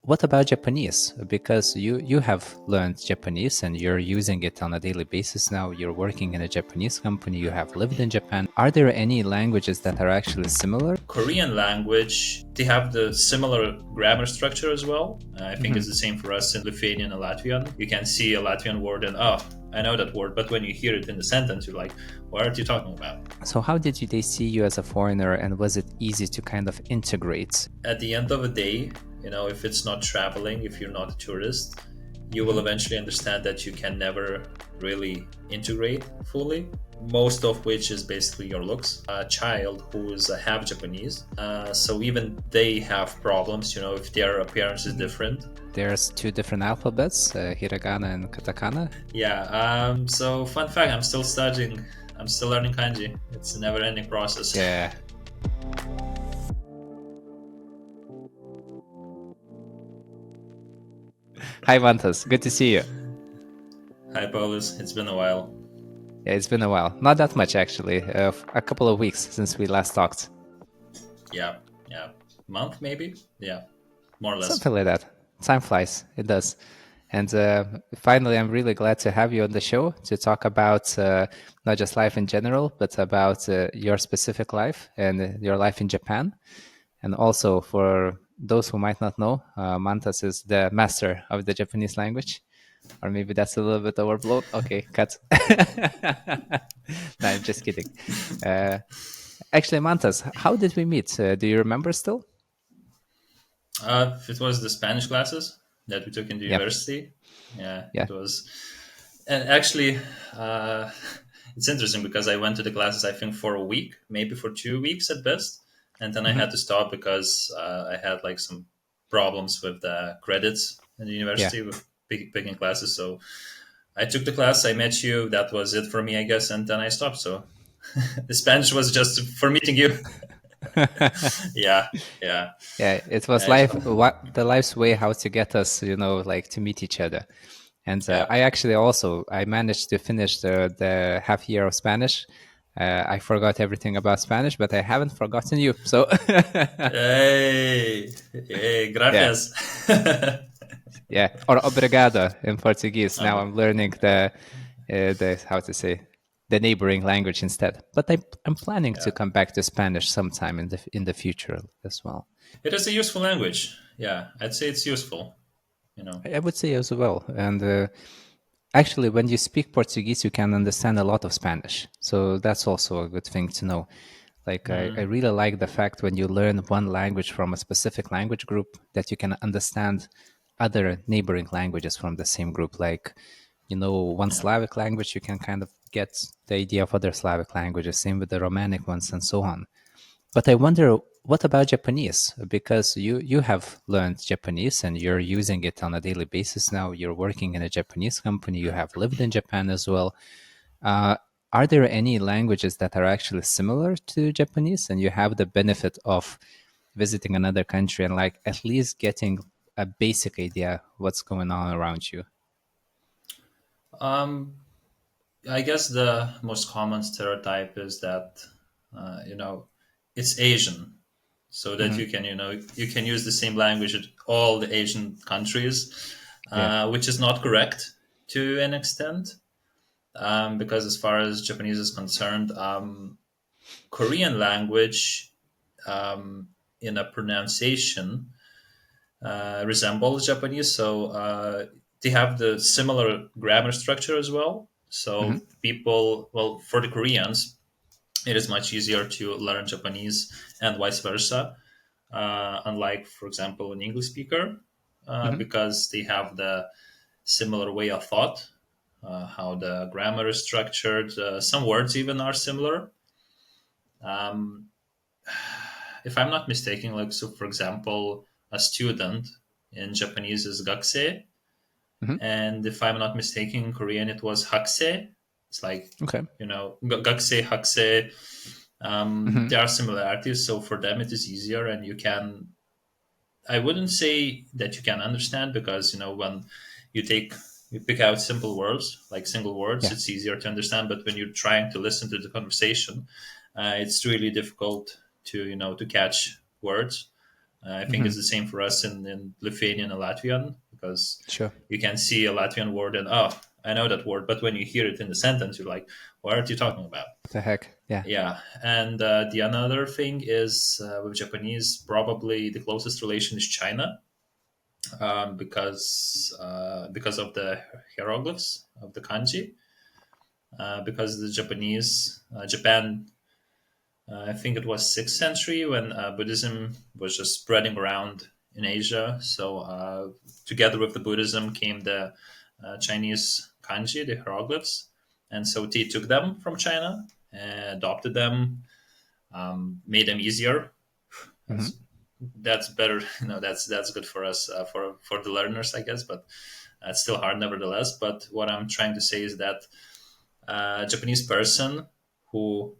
what about Japanese? Because you have learned Japanese and you're using it on a daily basis now. You're working in a Japanese company. You have lived in Japan. Are there any languages that are actually similar? Korean language, they have the similar grammar structure as well. I think it's the same for us in Lithuanian and Latvian. You can see a Latvian word and, oh, I know that word. But when you hear it in the sentence, you're like, what are you talking about? So how did they see you as a foreigner, and was it easy to kind of integrate? At the end of the day, if it's not traveling, if you're not a tourist, you will eventually understand that you can never really integrate fully, most of which is basically your looks. A child who is half Japanese, so even they have problems, if their appearance is different. There's two different alphabets, hiragana and katakana. Yeah, so fun fact, I'm still studying, I'm still learning kanji. It's a never-ending process. Yeah. Hi, Mantas. Good to see you. Hi, Paulus. It's been a while. Yeah, it's been a while. Not that much, actually. A couple of weeks since we last talked. Yeah. Month, maybe? Yeah, more or less. Something like that. Time flies. It does. And finally, I'm really glad to have you on the show to talk about not just life in general, but about your specific life and your life in Japan. And also, for those who might not know, Mantas is the master of the Japanese language. Or maybe that's a little bit overblown. Okay, cut. No, I'm just kidding. Actually, Mantas, how did we meet? Do you remember still? It was the Spanish classes that we took in the university. Yeah, it was. And actually, it's interesting because I went to the classes, I think, for a week, maybe for 2 weeks at best. And then I had to stop because I had like some problems with the credits in the university with picking classes. So I took the class, I met you, that was it for me, I guess. And then I stopped. So the Spanish was just for meeting you. Yeah. It was the life's way how to get us, to meet each other. And I managed to finish the half year of Spanish. I forgot everything about Spanish, but I haven't forgotten you. So, hey, gracias. Yeah, or obrigado in Portuguese. Now I'm learning the how to say the neighboring language instead. But I'm planning to come back to Spanish sometime in the future as well. It is a useful language. Yeah, I'd say it's useful. I would say as well. And actually, when you speak Portuguese, you can understand a lot of Spanish. So that's also a good thing to know. Like, I really like the fact when you learn one language from a specific language group that you can understand other neighboring languages from the same group. Like, one Slavic language, you can kind of get the idea of other Slavic languages, same with the Romanic ones and so on. But I wonder, what about Japanese? Because you have learned Japanese and you're using it on a daily basis now. You're working in a Japanese company. You have lived in Japan as well. Are there any languages that are actually similar to Japanese, and you have the benefit of visiting another country and like at least getting a basic idea what's going on around you? I guess the most common stereotype is that it's Asian, so that you can use the same language at all the Asian countries, which is not correct to an extent, because as far as Japanese is concerned, Korean language in a pronunciation resembles Japanese, so they have the similar grammar structure as well. So for the Koreans, it is much easier to learn Japanese and vice versa, unlike, for example, an English speaker, because they have the similar way of thought, how the grammar is structured. Some words even are similar. If I'm not mistaken, like, so for example, a student in Japanese is gakusei, and if I'm not mistaken, in Korean it was hakusei. It's like, gakusei, hakusei. There are similarities, so for them it is easier, and I wouldn't say that you can understand, because when you pick out simple words, like single words, it's easier to understand. But when you're trying to listen to the conversation, it's really difficult to catch words. I think Hmm. it's the same for us in Lithuanian and Latvian, because Sure. you can see a Latvian word and, oh, I know that word, but when you hear it in the sentence, you're like, what are you talking about? What the heck? Yeah. Yeah, and the another thing is with Japanese, probably the closest relation is China, because of the hieroglyphs of the kanji. Because the Japanese, Japan, I think it was 6th century when Buddhism was just spreading around in Asia. So together with the Buddhism came the Chinese kanji, the hieroglyphs, and so they took them from China, adopted them, made them easier. Hmm. That's better. That's good for us, for the learners, I guess. But it's still hard, nevertheless. But what I'm trying to say is that a Japanese person who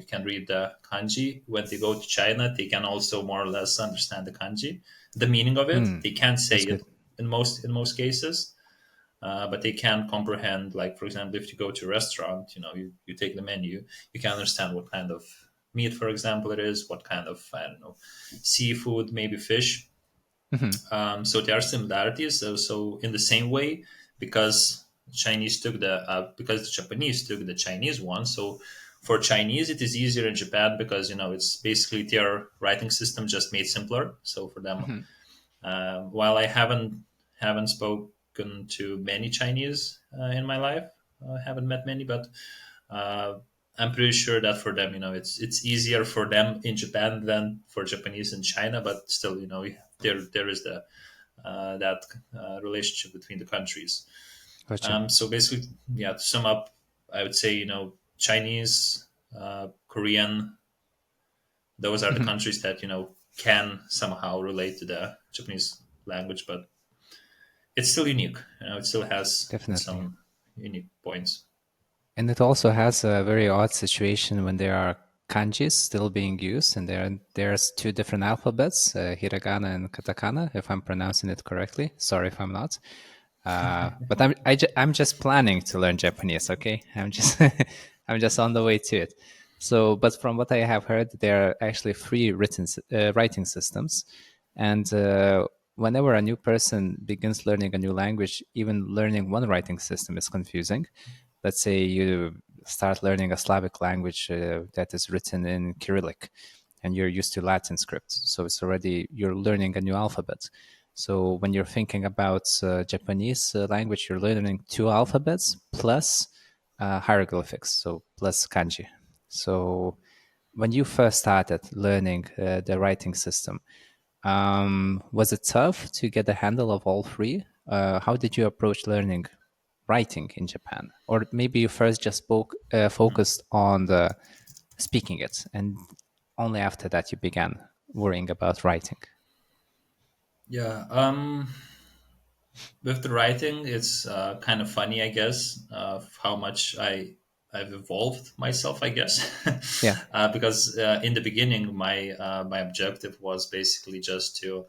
can read the kanji, when they go to China, they can also more or less understand the kanji, the meaning of it. Mm, They can't say that's good. it in most cases, but they can comprehend. Like, for example, if you go to a restaurant, you take the menu, you can understand what kind of meat, for example, it is, what kind of, I don't know, seafood, maybe fish. Hmm. So there are similarities. So in the same way, because because the Japanese took the Chinese one. So for Chinese, it is easier in Japan because it's basically their writing system just made simpler. So for them, Hmm. while I haven't spoken to many Chinese in my life, I haven't met many, but uh, I'm pretty sure that for them, it's easier for them in Japan than for Japanese in China. But still, there is that relationship between the countries. Gotcha. So basically, yeah, to sum up, I would say Chinese, Korean, those are the Hmm. countries that can somehow relate to the Japanese language, but it's still unique. It still has Definitely. some unique points. And it also has a very odd situation when there are kanjis still being used, and there's two different alphabets, hiragana and katakana, if I'm pronouncing it correctly. Sorry if I'm not. But I'm just planning to learn Japanese. Okay, I'm just I'm just on the way to it. So, but from what I have heard, there are actually three writing systems, and whenever a new person begins learning a new language, even learning one writing system is confusing. Let's say you start learning a Slavic language that is written in Cyrillic, and you're used to Latin script, so it's already you're learning a new alphabet. So when you're thinking about Japanese language, you're learning two alphabets plus hieroglyphics, so plus kanji. So when you first started learning the writing system, was it tough to get a handle of all three? How did you approach learning writing in Japan? Or maybe you first just focused on the speaking it, and only after that you began worrying about writing. Yeah. With the writing, it's kind of funny, I guess, of how much I've evolved myself, I guess, Yeah. because in the beginning, my objective was basically just to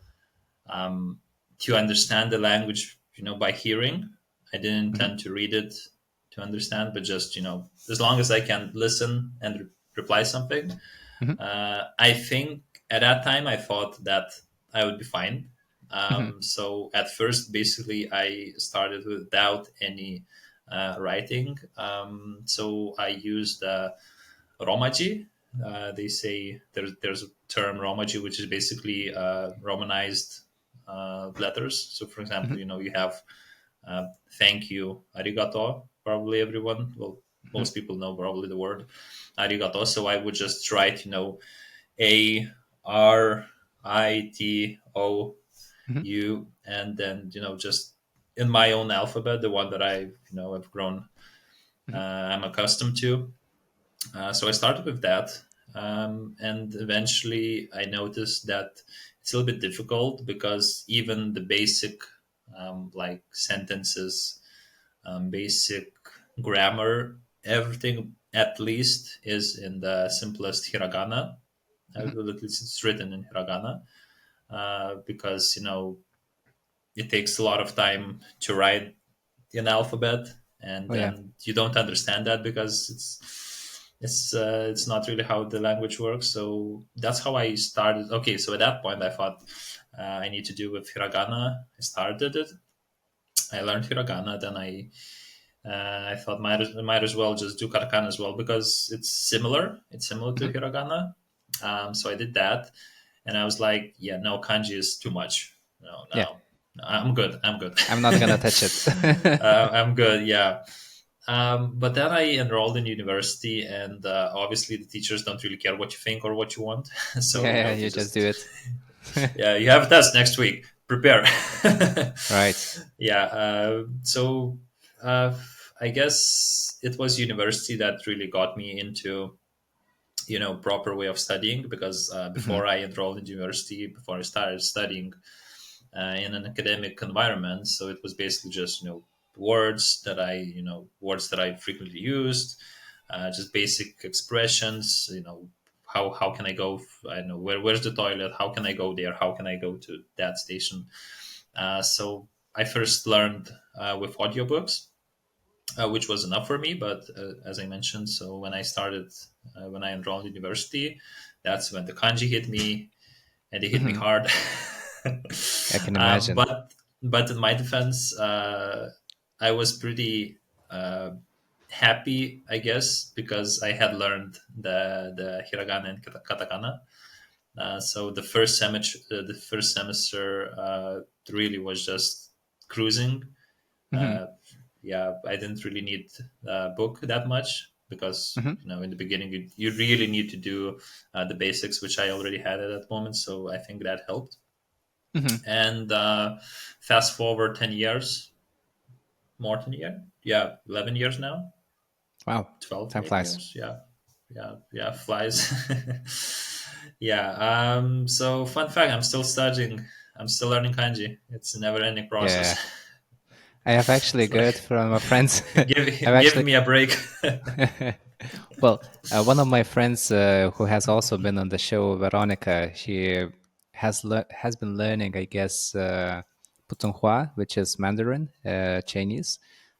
understand the language, by hearing. I didn't Hmm. intend to read it to understand, but just as long as I can listen and reply something. Hmm. I think at that time I thought that I would be fine. Hmm. So at first, basically, I started without any writing. So I used Romaji. They say there's a term Romaji, which is basically Romanized letters. So, for example, Hmm. you have thank you, arigato. Probably everyone, well, Hmm. most people know probably the word arigato. So I would just write, Hmm. ARITOU, and then just in my own alphabet, the one that have grown, I'm accustomed to. So I started with that, and eventually I noticed that it's a little bit difficult because even the basic, like sentences, basic grammar, everything at least is in the simplest hiragana. Hmm. Well, at least it's written in hiragana, because it takes a lot of time to write an alphabet, and Oh yeah. then you don't understand that because it's not really how the language works. So that's how I started. Okay, so at that point I thought I need to do with hiragana. I started it. I learned hiragana. Then I thought might as well just do katakana as well because it's similar. It's similar to Hmm. hiragana. So I did that, and I was like, yeah, no, kanji is too much. No, Yeah, no, no, I'm good. I'm good. I'm not gonna touch it. I'm good. Yeah. But then I enrolled in university, and obviously the teachers don't really care what you think or what you want. So Yeah, they you just do just, it. yeah, you have a test next week. Prepare. Right. Yeah. So uh, I guess it was university that really got me into proper way of studying because Hmm. before I enrolled in university, before I started studying in an academic environment. So it was basically just words that I frequently used, just basic expressions. How can I go? I don't know where's the toilet. How can I go there? How can I go to that station? So I first learned with audiobooks, which was enough for me. But as I mentioned, so when I enrolled in university, that's when the kanji hit me, and they hit me Hmm. hard. I can uh, imagine. but but in my defense, I was pretty happy, I guess, because I had learned the hiragana and katakana. So the first semester really was just cruising. Hmm. Uh, yeah, I didn't really need a book that much because Hmm. in the beginning you really need to do the basics, which I already had at that moment. So I think that helped. Hmm. And fast forward 10 years, more than a year, yeah, 11 years now, Wow, 12 time maybe flies. years, yeah, yeah, yeah, flies. Yeah. So fun fact: I'm still studying. I'm still learning kanji. It's a never-ending process. Yeah, I have actually It's like heard from my friends. I've give actually, me a break. well, one of my friends who has also been on the show, Veronica, she has been learning, I guess, Putonghua, which is Mandarin, Chinese,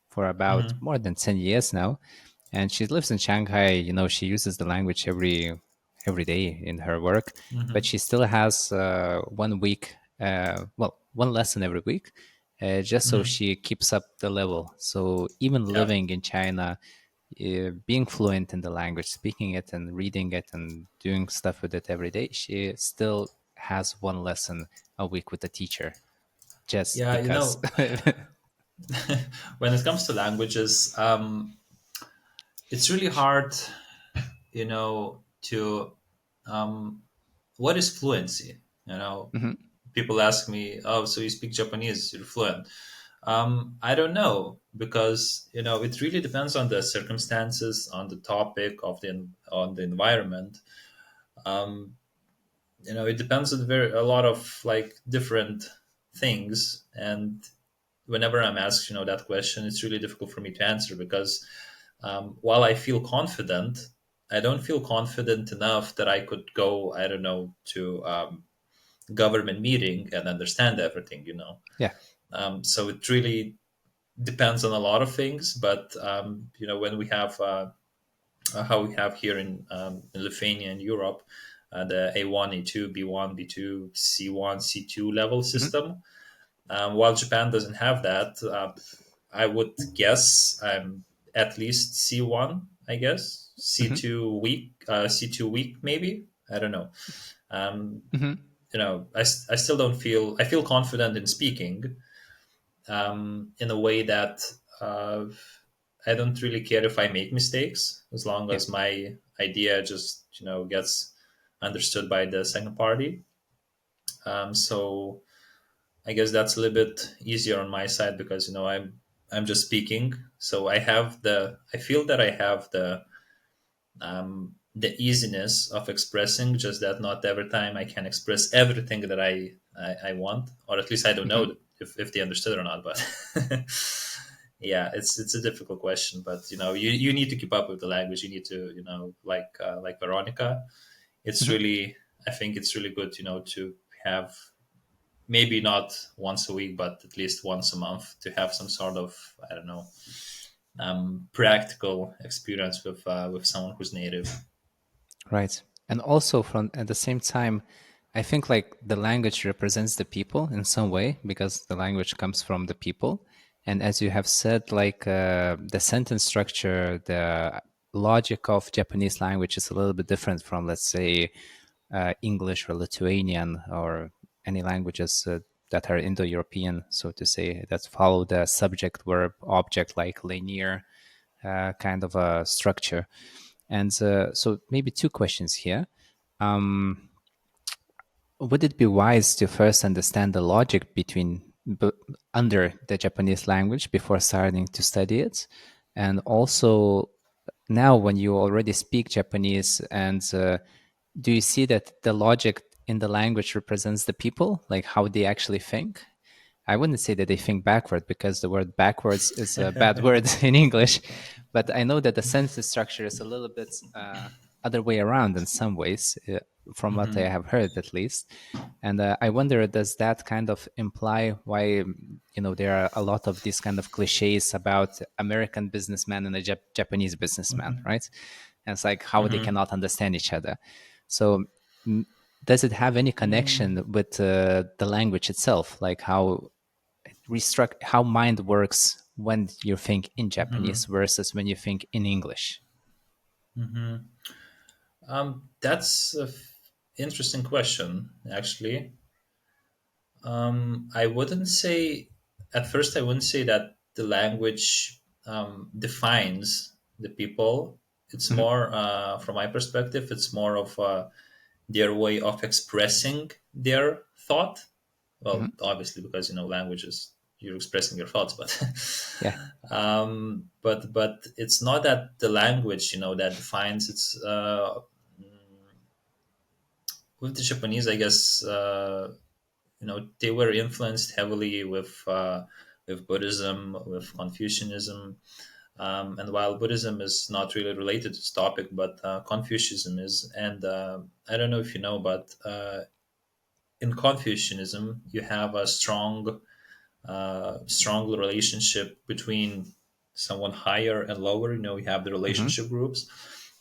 for about Hmm. more than 10 years now, and she lives in Shanghai. She uses the language every day in her work, but Hmm. she still has 1 week, one lesson every week, just so Hmm. she keeps up the level. So even Yeah. living in China, being fluent in the language, speaking it and reading it and doing stuff with it every day, she still has one lesson a week with the teacher just Yeah. because. When it comes to languages, it's really hard, to what is fluency? Mhm, People ask me, "Oh, so you speak Japanese? You're fluent?" I don't know because it really depends on the circumstances, on the topic of on the environment. Um, it depends on a lot of like different things, and whenever I'm asked, that question, it's really difficult for me to answer because while I feel confident, I don't feel confident enough that I could go, I don't know, to government meeting and understand everything. yeah. So it really depends on a lot of things. But when we have how we have here in Lithuania and Europe, the A1, A2, B1, B2, C1, C2 level Mhm, system. While Japan doesn't have that, I would guess I'm at least C1. I guess mhm, C2 week maybe. I don't know. Um, mhm, I still don't feel. I feel confident in speaking in a way that uh, I don't really care if I make mistakes as long yeah. as my idea just gets understood by the second party. So I guess that's a little bit easier on my side because I'm just speaking, so I feel that I have the easiness of expressing, just that not every time I can express everything that I want, or at least I don't Mhm, know if they understood or not. But yeah, it's a difficult question. But you need to keep up with the language. You need to like Veronica. It's mhm. really I think it's really good to have maybe not once a week, but at least once a month to have some sort of I don't know practical experience with someone who's native. Right. And also from at the same time, I think like the language represents the people in some way because the language comes from the people. And as you have said, like the sentence structure, the logic of Japanese language is a little bit different from, let's say, English or Lithuanian or any languages that are Indo-European, so to say, that follow the subject, verb, object, like linear kind of a structure. And so maybe two questions here. Um, would it be wise to first understand the logic under the Japanese language before starting to study it? And also, now when you already speak Japanese, and do you see that the logic in the language represents the people, like how they actually think? I wouldn't say that they think backward because the word backwards is a bad word in English, but I know that the sentence structure is a little bit other way around in some ways, from what I have heard at least. And I wonder, does that kind of imply why there are a lot of these kind of cliches about American businessman and a Japanese businessman, right? And it's like how they cannot understand each other. So does it have any connection with the language itself, like how mind works when you think in Japanese versus when you think in English? That's an interesting question, actually. I wouldn't say, at first, I wouldn't say that the language defines the people. It's Mhm, more, from my perspective, it's more of their way of expressing their thought. Well, mhm. obviously, because languages, you're expressing your thoughts, but Yeah. but it's not that the language that defines. It's with the Japanese, I guess. They were influenced heavily with Buddhism, with Confucianism, and while Buddhism is not really related to this topic, but Confucianism is. And I don't know if you know, but in Confucianism, you have a strong relationship between someone higher and lower. You have the Hmm. relationship groups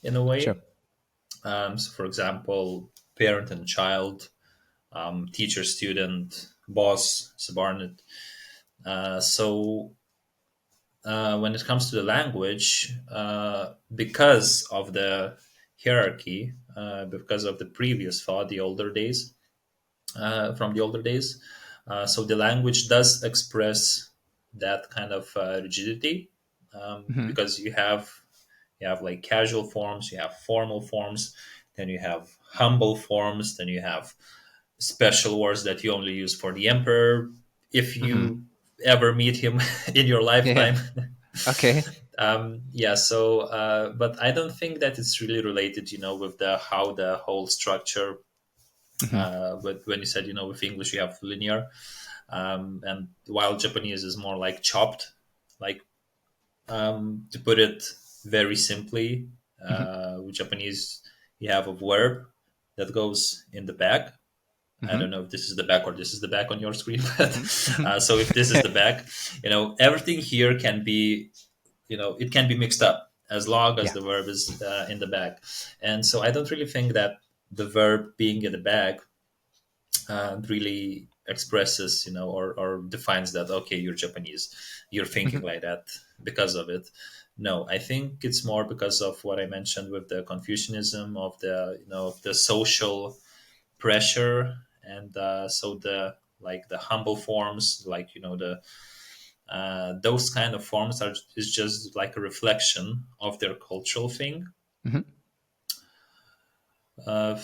in a Sure. way. So, for example, parent and child, teacher, student, boss, subordinate. So when it comes to the language, because of the hierarchy, because of the previous thought, the older days, from the older days, so the language does express that kind of rigidity, Hmm. because you have like casual forms, you have formal forms, then you have humble forms, then you have special words that you only use for the emperor if Hmm. you ever meet him in your Yeah. lifetime. Okay. Yeah, so but I don't think that it's really related, with the how the whole structure. Hmm. But when you said, with English you have linear, and while Japanese is more like chopped, like, to put it very simply, Hmm. with Japanese you have a verb that goes in the back. I Hmm. don't know if this is the back or this is the back on your screen, but Hmm. Hmm. so if this is the back, everything here can be, it can be mixed up as long as Yeah. the verb is in the back. And so I don't really think that the verb being in the back really expresses, or defines that, okay, you're Japanese, you're thinking Hmm. like that because of it. No, I think it's more because of what I mentioned with the Confucianism, of the social pressure, and so the like the humble forms, like the those kind of forms is just like a reflection of their cultural thing. Hmm. uh,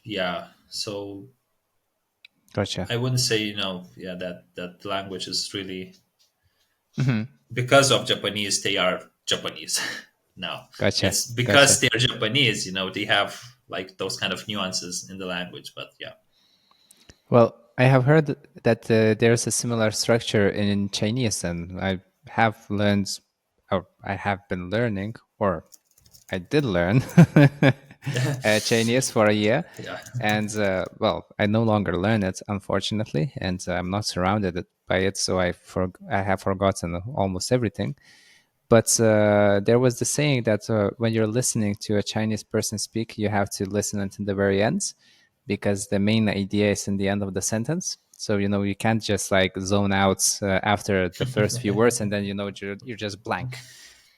yeah, so Gotcha. I wouldn't say, yeah, that language is really Hmm. because of Japanese they are Japanese. No, Gotcha. it's because Gotcha. they're Japanese, they have like those kind of nuances in the language, but yeah. Well, I have heard that there's a similar structure in Chinese, and I have learned, or I have been learning, or I did learn Chinese for a year, Yeah. and well, I no longer learn it, unfortunately, and I'm not surrounded by it, so I have forgotten almost everything. But there was the saying that when you're listening to a Chinese person speak, you have to listen until the very end, because the main idea is in the end of the sentence. So you can't just like zone out after the first few words, and then you're just blank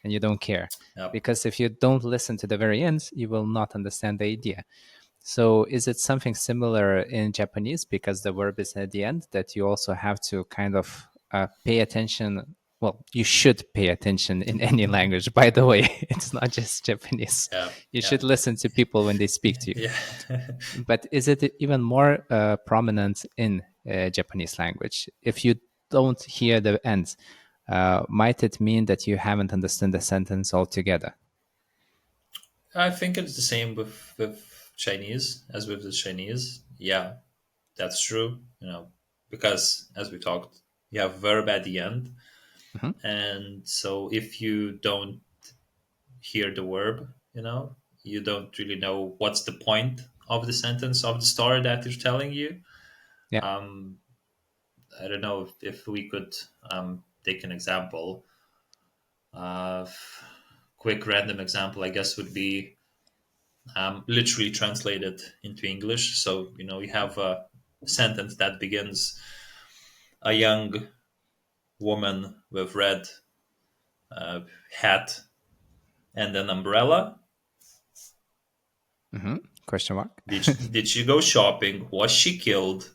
and you don't care. Yep. Because if you don't listen to the very end, you will not understand the idea. So is it something similar in Japanese, because the verb is at the end, that you also have to kind of pay attention? Well, you should pay attention in any language, by the way. It's not just Japanese. Yeah. You Yeah. should listen to people when they speak to you. Yeah. But is it even more prominent in Japanese language? If you don't hear the end, might it mean that you haven't understood the sentence altogether? I think it's the same with Chinese as with the Chinese. Yeah, that's true. Because as we talked, you have verb at the end, Mhm. and so if you don't hear the verb, you don't really know what's the point of the sentence, of the story that they're telling you. Yeah. Um, I don't know if we could take an example. Uh, Quick random example, I guess, would be literally translated into English. So, you have a sentence that begins: a young woman with red hat and an umbrella. Question mark. Did she go shopping? Was she killed?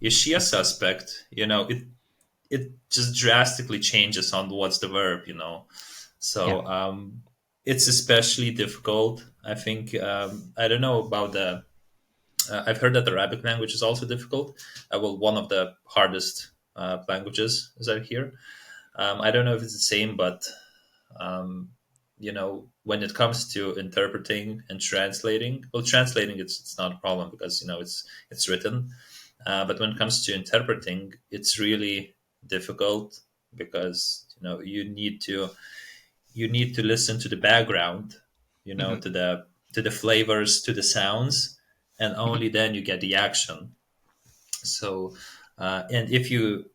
Is she a suspect? It just drastically changes on what's the verb. Yeah. So it's especially difficult. I think I don't know about the. I've heard that the Arabic language is also difficult. Well, one of the hardest languages, as I hear. I don't know if it's the same, but when it comes to interpreting and translating, well, translating it's not a problem because it's written. But when it comes to interpreting, it's really difficult because you need to listen to the background, Mhm. to the flavors, to the sounds, and Mhm. only then you get the action. So, and if you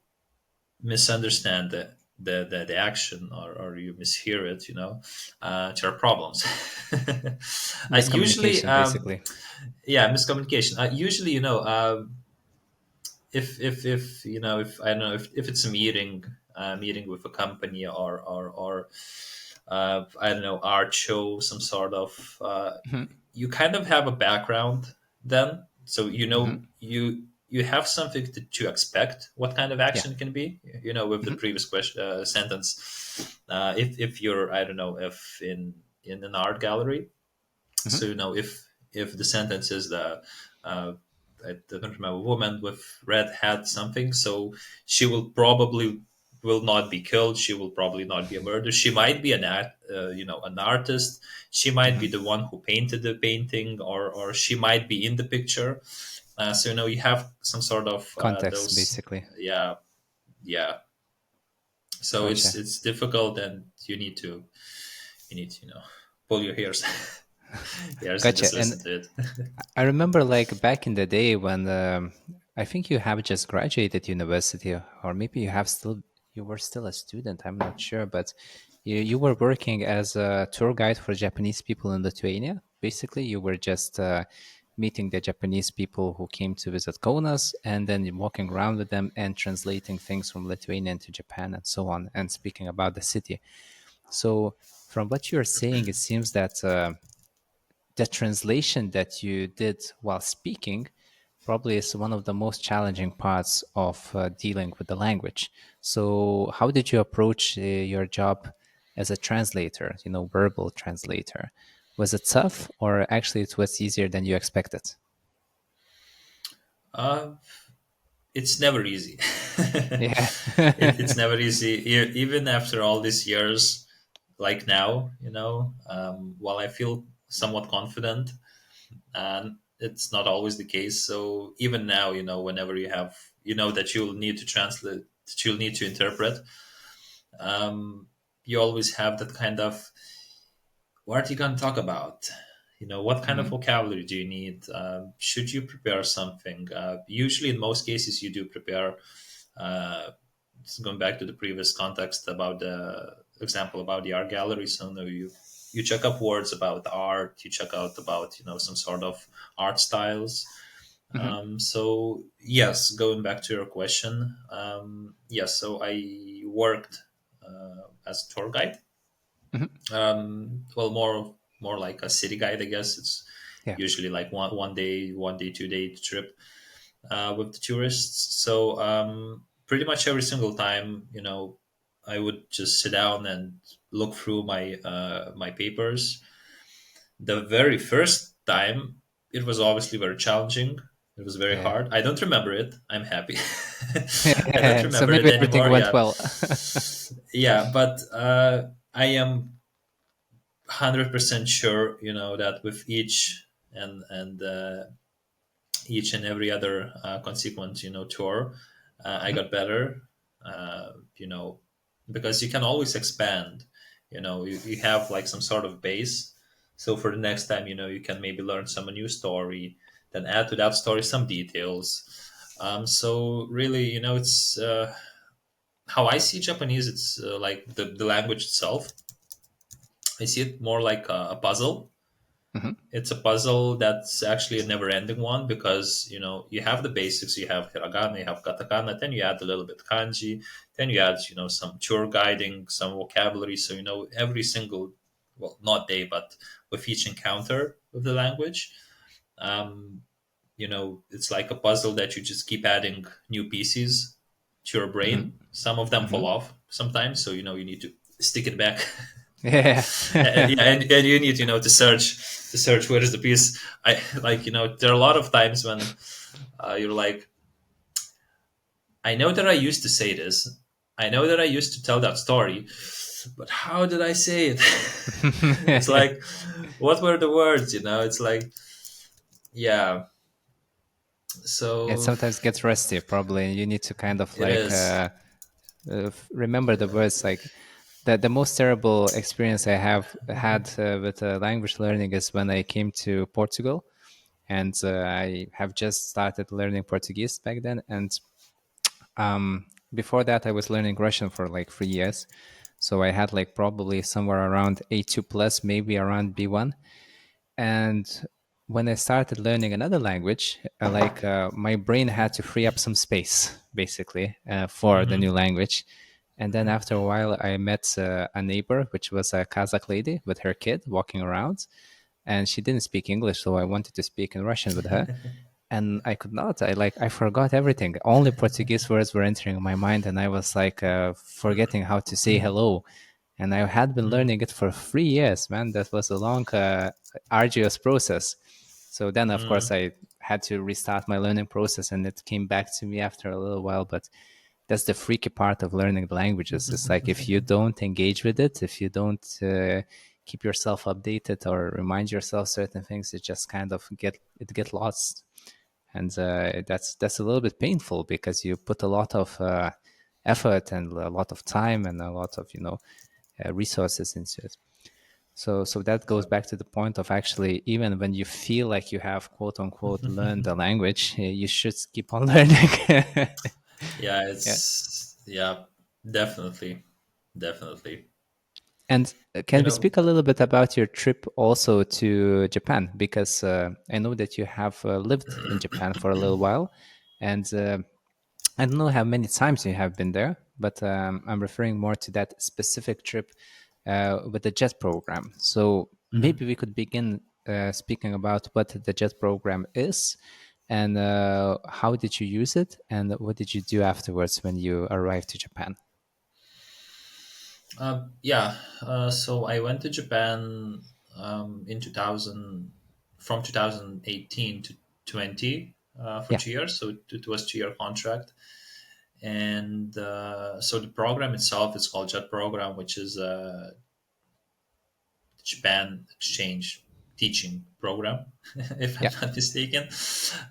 misunderstand the action, or you mishear it, there are problems. Usually, Miscommunication, basically. yeah, miscommunication. Usually, if I don't know if it's a meeting with a company, or I don't know, art show, some sort of Mhm. you kind of have a background then, so Mhm. you have something to expect what kind of Yeah. action can be, with the Mhm. previous question sentence. If you're, I don't know, if in an art gallery, Mhm. so if the sentence is uh, I don't remember, a woman with red hat something, so she will not be killed. She will probably not be a murderer. She might be an artist. She might be Mhm. the one who painted the painting, or she might be in the picture. So you have some sort of Context, those. basically. Yeah, yeah. So it's Gotcha. it's difficult, and you need to pull your hairs hairs and Gotcha. just And listen to it. I remember, like, back in the day when I think you have just graduated university, or maybe you were still a student. I'm not sure, but you were working as a tour guide for Japanese people in Lithuania. Basically, you were just meeting the Japanese people who came to visit Kaunas, and then walking around with them and translating things from Lithuanian to Japan and so on, and speaking about the city. So, from what you're saying, it seems that the translation that you did while speaking probably is one of the most challenging parts of dealing with the language. So, how did you approach your job as a translator, verbal translator? Was it tough, or actually it was easier than you expected? Uh, it's never easy. Yeah. It's never easy, even after all these years. Like now, while I feel somewhat confident, and it's not always the case. So even now, whenever that you'll need to translate, that you'll need to interpret, you always have that kind of, what are you going to talk about? What kind of Hmm. vocabulary do you need? Should you prepare something? Usually, in most cases, you do prepare. going back to the previous context about the example about the art gallery. So no, you check up words about art, you check out about some sort of art styles. Hmm. So yes, going back to your question, yes. So I worked as a tour guide. Hmm. Well, more like a city guide, I guess. It's Yeah. usually like one day 2 day trip with the tourists. So pretty much every single time, I would just sit down and look through my papers. The very first time, it was obviously very challenging. It was very Yeah. hard. I don't remember it. I'm happy. I don't So remember it maybe everything anymore. went Yeah, well. yeah, but I am 100% sure, that with each and every other consequent, tour, I Mhm. got better. Uh, you know, because you can always expand. You have like some sort of base. So for the next time, you can maybe learn some new story, then add to that story some details. So really, it's how I see Japanese. It's like the language itself. I see it more like a puzzle. Mhm. It's a puzzle that's actually a never-ending one because you have the basics. You have hiragana, you have katakana, then you add a little bit kanji, then you add some tour guiding, some vocabulary. So every single, well, not day, but with each encounter with the language, um, it's like a puzzle that you just keep adding new pieces to your Mhm. brain. Some of them fall Mhm. off sometimes, so you need to stick it back. Yeah. Yeah, and you need to search where is the piece. I like there are a lot of times when you're like, I know that I used to say this, I know that I used to tell that story, but how did I say it? It's like, what were the words? It's like, yeah. It So sometimes gets rusty. Probably you need to kind of it like is. remember the words. Like the most terrible experience I have had with language learning is when I came to Portugal, and I have just started learning Portuguese back then. And before that, I was learning Russian for like 3 years. So I had like probably somewhere around A2 plus, maybe around B1. And when I started learning another language, my brain had to free up some space basically for the new Hmm. language. And then after a while, I met a neighbor, which was a Kazakh lady with her kid walking around, and she didn't speak English, so I wanted to speak in Russian with her, and I could not. I forgot everything. Only Portuguese words were entering my mind, and I was like forgetting how to say hello. And I had been learning it for 3 years, man. That was a long, arduous process. So then, of course, Mm. I had to restart my learning process, and it came back to me after a little while. But that's the freaky part of learning the languages. It's like if you don't engage with it, if you don't keep yourself updated or remind yourself certain things, it just kind of get lost, and that's a little bit painful because you put a lot of effort and a lot of time and a lot of resources into it. So that goes back to the point of actually, even when you feel like you have quote unquote learned the language, you should keep on learning. Yeah, Yeah. yeah, definitely, definitely. And You can we know, speak a little bit about your trip also to Japan? Because I know that you have lived in Japan for a little while, and I don't know how many times you have been there, but I'm referring more to that specific trip with the JET program. So maybe we could begin speaking about what the JET program is, and how did you use it, and what did you do afterwards when you arrived to Japan? yeah. So I went to Japan in 2000, from 2018 to 20 for Yeah. 2 years. So it was 2 year contract, and so the program itself is called JET program, which is Japan exchange teaching program, if I'm Yeah. not mistaken.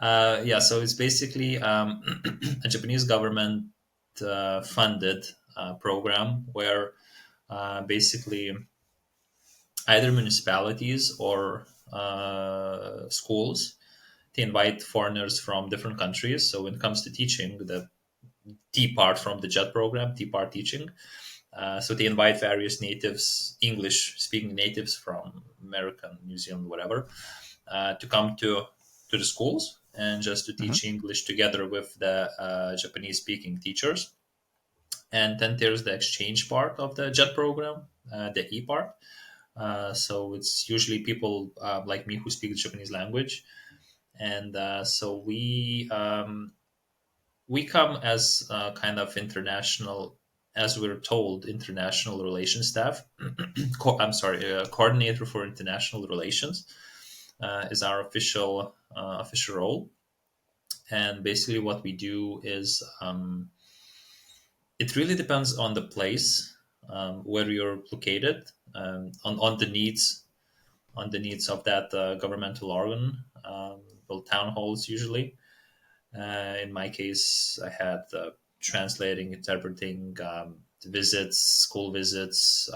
Yeah, so it's basically a Japanese government funded program where basically either municipalities or schools, they invite foreigners from different countries. So when it comes to teaching, the T part from the JET program, T part teaching. So they invite various natives, English-speaking natives from America, New Zealand, whatever, to come to the schools and just to Hmm. teach English together with the Japanese-speaking teachers. And then there's the exchange part of the JET program, the E part. So it's usually people like me who speak the Japanese language, and so we come as kind of international, as we're told, international relations staff. I'm sorry, coordinator for international relations is our official role. And basically, what we do is it really depends on the place where you're located, on the needs of that governmental organ. Well, town halls usually. In my case, I had translating, interpreting, visits, school visits,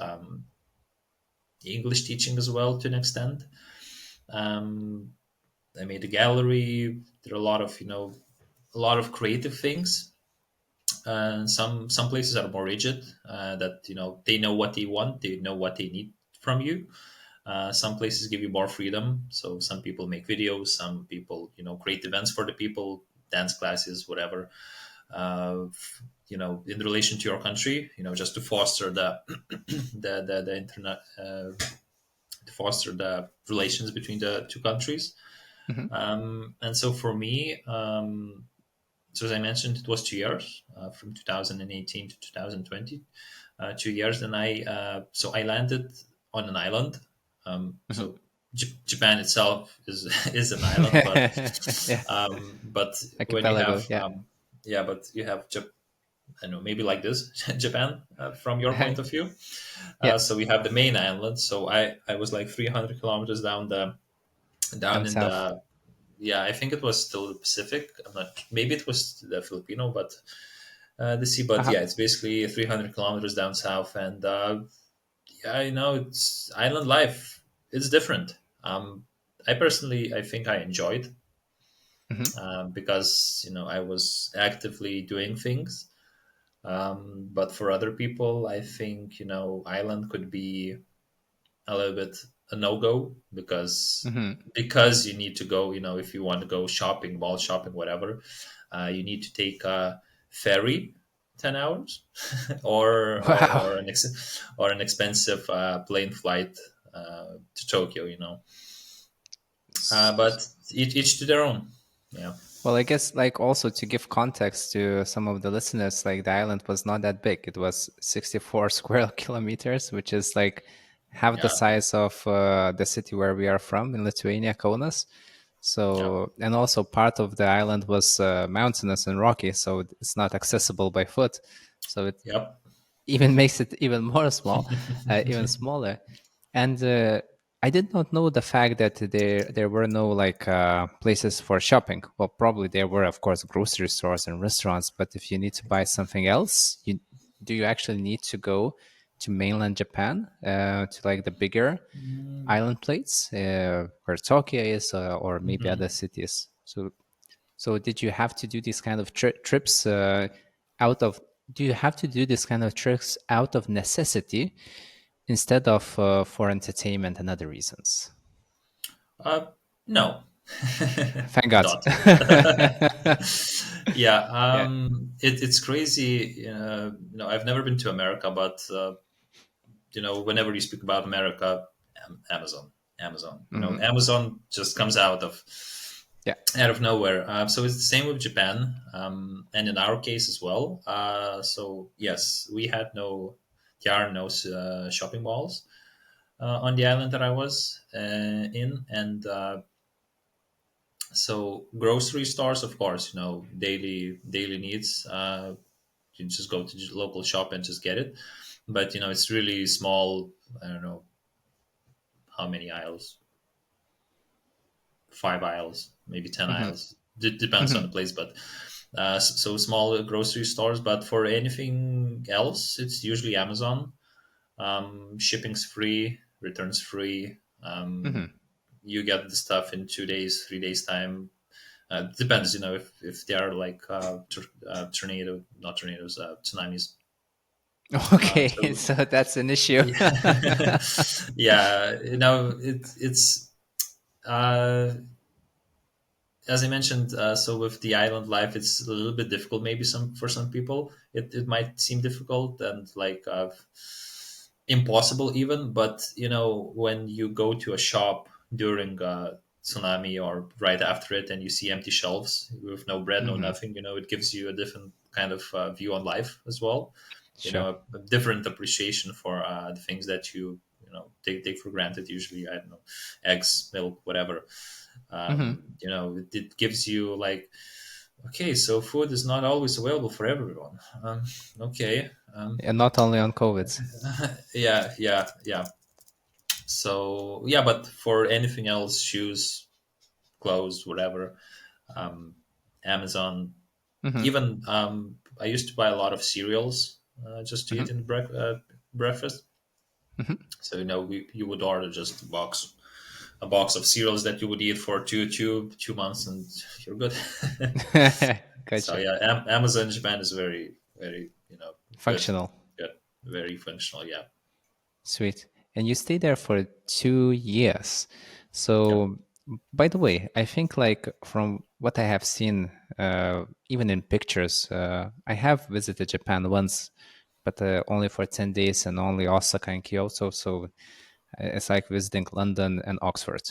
English teaching as well to an extent. Um, I made a gallery. There are a lot of a lot of creative things. And some places are more rigid. That they know what they want, they know what they need from you. Some places give you more freedom. So some people make videos, some people create events for the people, dance classes, whatever. In relation to your country, just to foster the the internet, to foster the relations between the two countries. Hmm. And so for me, so as I mentioned, it was 2 years, from 2018 to 2020, 2 years. And I landed on an island. Hmm. So Japan itself is is an island, Yeah, but when you archipelago. have Yeah, but you have I don't know, maybe like this, Japan, from your point of view. yeah, So we have the main island. So I was like 300 kilometers down down in south. the, yeah, I think it was still the Pacific. I'm not, maybe it was the Filipino, but the sea. But Uh-huh. yeah, it's basically 300 kilometers down south, and yeah, it's island life. It's different. I personally, I think I enjoyed, Hmm. because I was actively doing things. But for other people, I think island could be a little bit a no go, Hmm. because you need to go. If you want to go shopping, mall shopping, whatever, you need to take a ferry, 10 hours, Wow. or an expensive plane flight to Tokyo. But each to their own. Yeah. Well, I guess like also to give context to some of the listeners, like the island was not that big. It was 64 square kilometers, which is like half the Yeah. size of the city where we are from in Lithuania, Kaunas. Yeah. So, and also part of the island was mountainous and rocky, so it's not accessible by foot. So it Yep. even makes it even more small, even smaller. And I did not know the fact that there were no like places for shopping. Well, probably there were, of course, grocery stores and restaurants. But if you need to buy something else, do you actually need to go to mainland Japan, to like the bigger island plates where Tokyo is, or maybe other Mhm. cities? So did you have to do these kind of trips out of? Do you have to do this kind of trips out of necessity instead of for entertainment and other reasons? Uh, no. Thank God. Dot. Yeah. Yeah. It's crazy. I've never been to America, but whenever you speak about America, Amazon, Amazon. Hmm. Amazon just comes Yeah. out of nowhere. So it's the same with Japan, and in our case as well. So yes, there are no shopping malls on the island that I was in, and so grocery stores, of course, daily needs. You just go to the local shop and just get it. But it's really small. I don't know how many aisles, 5 aisles, maybe 10 aisles. Depends on Hmm. the place, but so small grocery stores. But for anything else, it's usually Amazon. Shipping's free, returns free. Hmm. You get the stuff in 2 days, 3 days time. Depends, if they are like not tornadoes, tsunamis. Okay, So so that's an issue. yeah, yeah, it's uh, as I mentioned. So with the island life, it's a little bit difficult. Maybe some people, it might seem difficult and like impossible even. But when you go to a shop during tsunami or right after it, and you see empty shelves with no bread, no Hmm. nothing, it gives you a different kind of view on life as well. Sure. A different appreciation for the things that take for granted. Usually, I don't know, eggs, milk, whatever. Hmm. It gives you like, okay, so food is not always available for everyone. Okay. And not only on COVID. Yeah, yeah, yeah. So yeah, but for anything else, shoes, clothes, whatever, um, Amazon, Hmm. even I used to buy a lot of cereals just to Hmm. eat in breakfast. Hmm. So you would order just a box of cereals that you would eat for two months, and you're good. So Gotcha. yeah, Amazon Japan is very very good, Functional. good, very functional. Yeah, Sweet. And you stay there for 2 years. yeah. So, by the way, I think like from what I have seen, even in pictures, I have visited Japan once, but only for 10 days and only Osaka and Kyoto. So it's like visiting London and Oxford.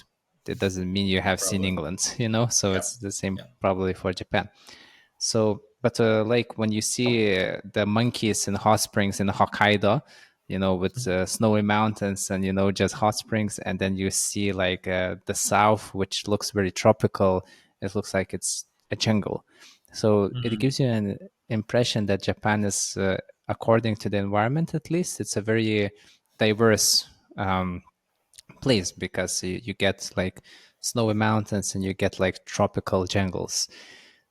It doesn't mean you have seen Probably. England, So Yeah, it's the same yeah. probably for Japan. So, but like when you see the monkeys in hot springs in Hokkaido, with snowy mountains and just hot springs, and then you see like the south, which looks very tropical. It looks like it's a jungle. So it Hmm. gives you an impression that Japan is, according to the environment at least, it's a very diverse place because you get like snowy mountains and you get like tropical jungles.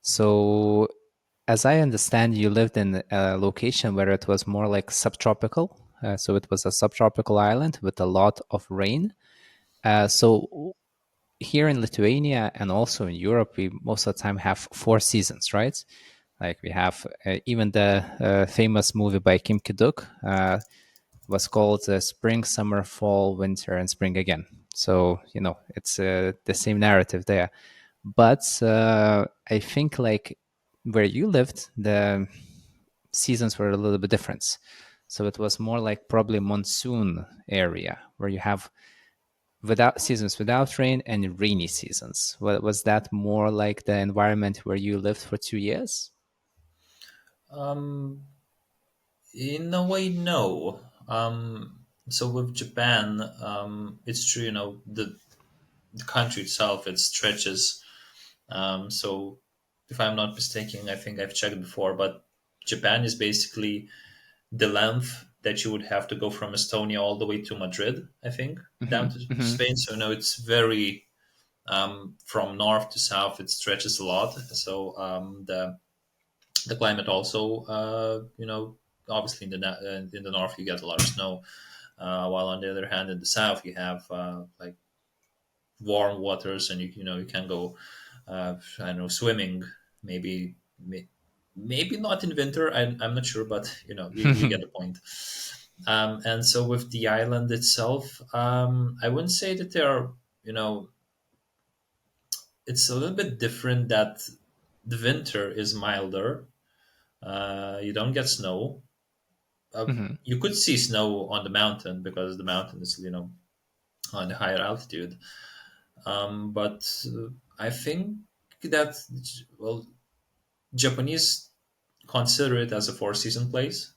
So, as I understand, you lived in a location where it was more like subtropical. So it was a subtropical island with a lot of rain. So here in Lithuania and also in Europe, we most of the time have 4 seasons, right? Like we have even the famous movie by Kim Ki-duk was called Spring, Summer, Fall, Winter, and Spring Again. So it's the same narrative there. But I think like where you lived, the seasons were a little bit different. So it was more like probably monsoon area where you have without seasons without rain and rainy seasons. Was that more like the environment where you lived for 2 years? Um, in a way, no. So with Japan, it's true. The country itself, it stretches. So if I'm not mistaken, I think I've checked before, but Japan is basically the length that you would have to go from Estonia all the way to Madrid, I think, Hmm. down to Hmm. Spain. So it's very from north to south. It stretches a lot. So the climate also, obviously in the north you get a lot of snow, while on the other hand in the south you have like warm waters, and you can go, I don't know, swimming, maybe. Maybe not in winter. I'm not sure, but you get the point. And so with the island itself, I wouldn't say that they are, it's a little bit different. That the winter is milder. You don't get snow. Hmm. You could see snow on the mountain because the mountain is, on the higher altitude. But I think that, well, Japanese consider it as a four-season place.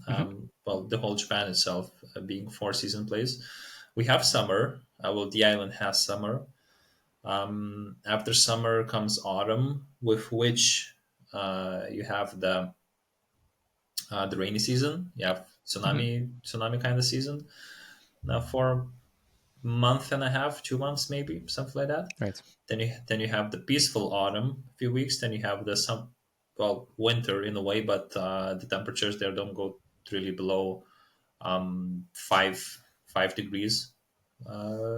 Hmm. Well, the whole Japan itself being four-season place. We have summer. Well, the island has summer. After summer comes autumn, with which you have the rainy season. You have Hmm. tsunami kind of season. Now for a month and a half, 2 months maybe, something like that. Right. Then you have the peaceful autumn, a few weeks. Then you have the winter in a way, but the temperatures there don't go really below 5 degrees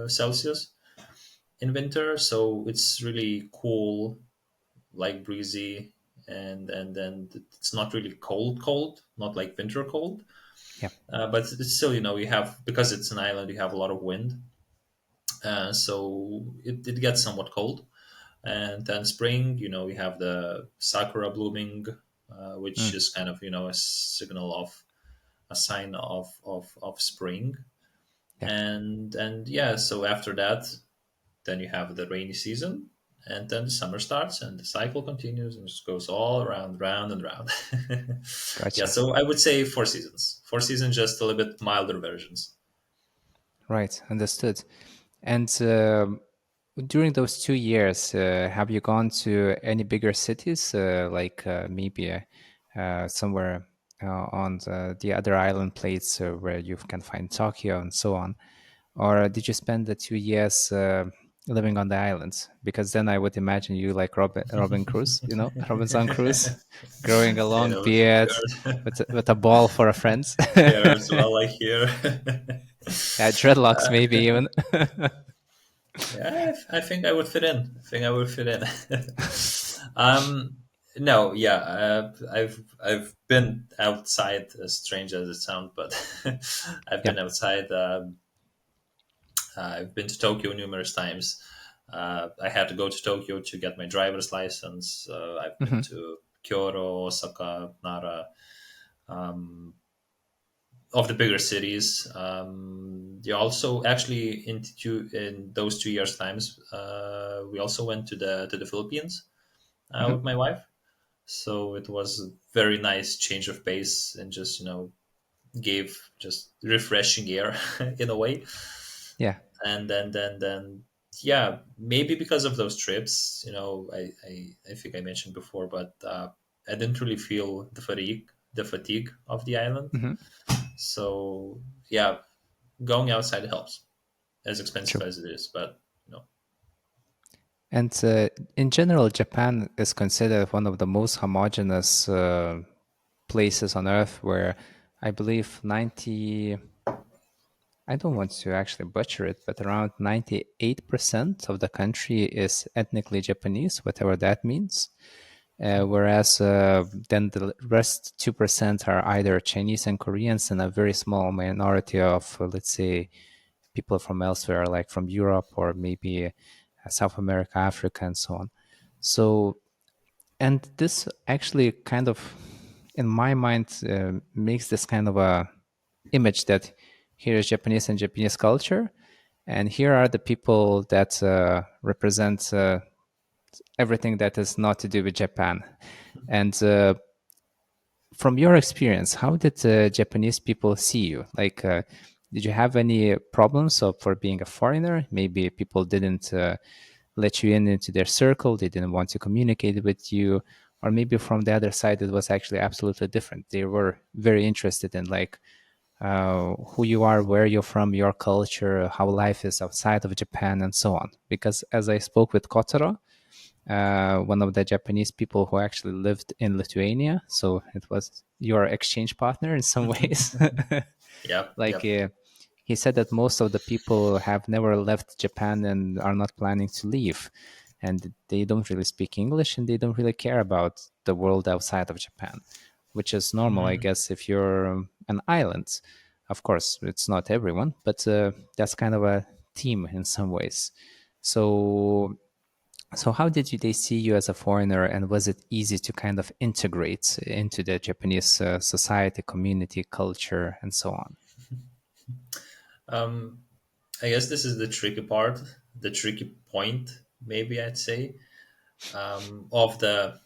Celsius in winter. So it's really cool. like breezy, and then it's not really cold, not like winter cold, Yeah. but it's still, you have, because it's an island, you have a lot of wind, so it gets somewhat cold. And then spring, we have the sakura blooming, which Mm. is kind of, a signal of a sign of spring. Yeah. And yeah, so after that, then you have the rainy season, and then the summer starts, and the cycle continues, and just goes all around, round and round. Yeah, Gotcha. so I would say 4 seasons. 4 seasons, just a little bit milder versions. Right. Understood. And during those 2 years, have you gone to any bigger cities, like maybe somewhere on the other island plates where you can find Tokyo and so on? Or did you spend the 2 years living on the islands? Because then I would imagine you like Robin Cruz, Robinson Cruz, growing a long beard Here, with a ball for a friend. here as well, I hear. Yeah, dreadlocks maybe even. Yeah, I think I would fit in. I think I would fit in. um, no, yeah, I've been outside, as strange as it sounds, but I've Yeah. been outside. I've been to Tokyo numerous times. I had to go to Tokyo to get my driver's license. I've been Hmm. to Kyoto, Osaka, Nara, um, of the bigger cities. Yeah, also actually in those 2 years times, we also went to the Philippines Hmm. with my wife. So it was a very nice change of pace, and just gave just refreshing air in a way. Yeah. And then yeah, maybe because of those trips, I think I mentioned before, but I didn't really feel the fatigue of the island. Hmm. So yeah, going outside helps, as expensive True. as it is, but And in general, Japan is considered one of the most homogeneous places on earth where I believe 90, I don't want to actually butcher it, but around 98% of the country is ethnically Japanese, whatever that means. Whereas then the rest 2% are either Chinese and Koreans, and a very small minority of, let's say, people from elsewhere, like from Europe or maybe South America, Africa, and so on. So, and this actually kind of, in my mind, makes this kind of a image that here is Japanese and Japanese culture, and here are the people that represent everything that is not to do with Japan. And from your experience, how did Japanese people see you? Like, did you have any problems for being a foreigner? Maybe people didn't let you in into their circle. They didn't want to communicate with you. Or maybe from the other side, it was actually absolutely different. They were very interested in like who you are, where you're from, your culture, how life is outside of Japan, and so on. Because as I spoke with Kotaro, one of the Japanese people who actually lived in Lithuania. So it was your exchange partner in some ways. yep, Like yep. he said that most of the people have never left Japan and are not planning to leave. And they don't really speak English and they don't really care about the world outside of Japan, which is normal, I Mhm. guess, if you're an island. Of course, it's not everyone, but that's kind of a theme in some ways. So how did they see you as a foreigner, and was it easy to kind of integrate into the Japanese society, community, culture, and so on? um, I guess this is the tricky part, the tricky point, maybe I'd say, of the,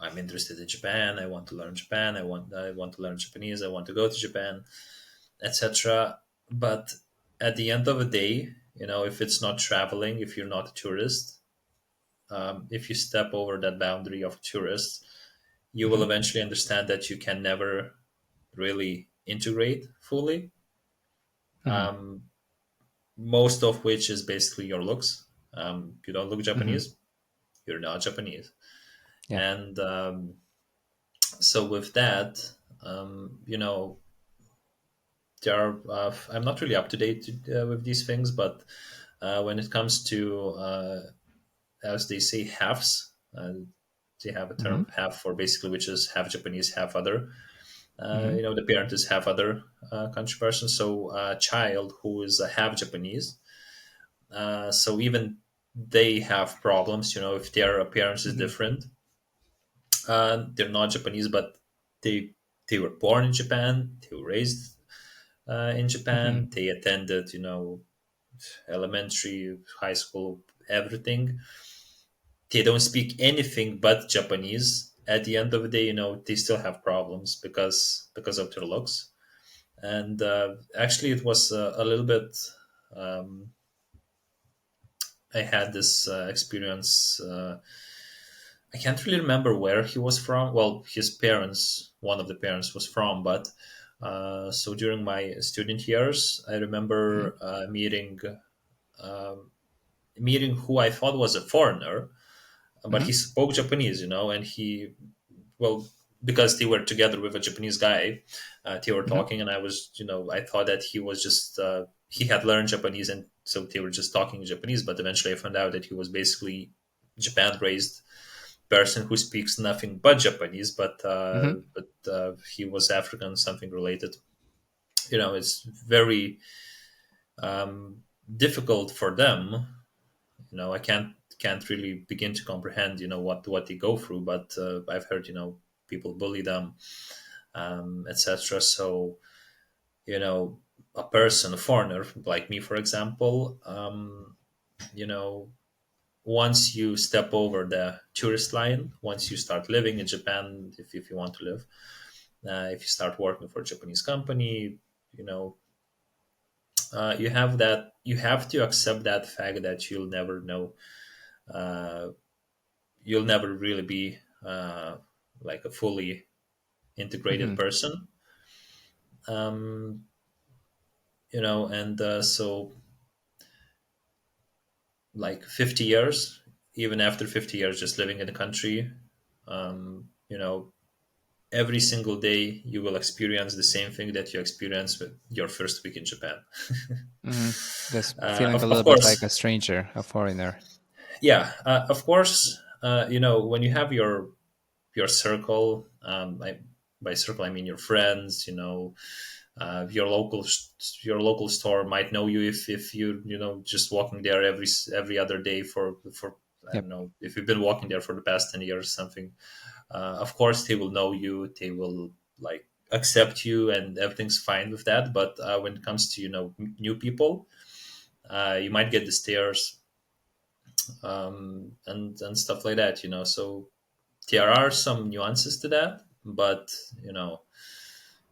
I'm interested in Japan, I want to learn Japan, I want to learn Japanese, I want to go to Japan, etc. But at the end of the day, if it's not traveling, if you're not a tourist, if you step over that boundary of tourists, you will Hmm. eventually understand that you can never really integrate fully. Hmm. Most of which is basically your looks. You don't look Hmm. Japanese, you're not Japanese. Yeah. And so with that, there are, I'm not really up to date with these things, but when it comes to, as they say, halves, They have a Mm-hmm. term half for basically, which is half Japanese, half other. Mm-hmm. The parent is half other country person. So a child who is half Japanese, so even they have problems. If their appearance is Mm-hmm. different, they're not Japanese, but they they were born in Japan. They were raised in Mm-hmm. Japan. They attended, elementary, high school, everything. They don't speak anything but Japanese. At the end of the day, they still have problems because of their looks. And actually, it was a little bit. Um, I had this experience. I can't really remember where he was from. Well, his parents, one of the parents was from, but so during my student years, I Mm-hmm. remember meeting who I thought was a foreigner, but Mm-hmm. he spoke Japanese, and he, well, because they were together with a Japanese guy, they were Mm-hmm. talking, and I thought that he was just he had learned Japanese, and so they were just talking Japanese. But eventually, I found out that he was basically Japan raised person who speaks nothing but Japanese, but he was African, something related. It's very um, difficult for them. I can't really begin to comprehend, what they go through. But I've heard, people bully them, etc. So you know, a person, a foreigner like me, for example, you know, once you step over the tourist line, once you start living in Japan, if you want to live, if you start working for a Japanese company, you know, you have to accept that fact that uh, you'll never really be like a fully integrated Mm-hmm. person. Um, and so like 50 years, even after 50 years just living in the country, um, you know, every single day you will experience the same thing that you experienced with your first week in Japan. Mm-hmm. Just feeling a Of little bit like a course, stranger, a foreigner. yeah, of course, when you have your circle, by circle I mean your friends, your local store might know you if you just walking there every other day for I Yep. don't know, if you've been walking there for the past 10 years or something. Of course they will know you, they will like accept you, and everything's fine with that. But when it comes to new people, you might get the stares, and stuff like that. So there are some nuances to that, but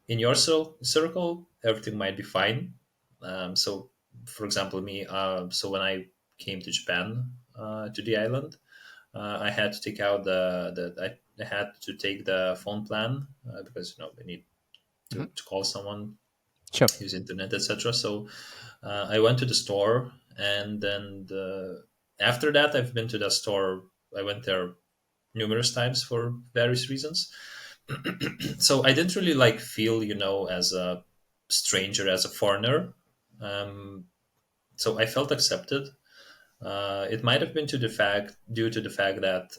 in your circle, everything might be fine. So, for example, me, so when I came to Japan, to the island, I had to take out I had to take the phone plan, because I need Mm-hmm. to call someone, Sure. use internet, etc. So I went to the store, and then after that, I've been to the store. I went there numerous times for various reasons. So I didn't really like feel, as a stranger, as a foreigner. Um, so I felt accepted. It might have been due to the fact that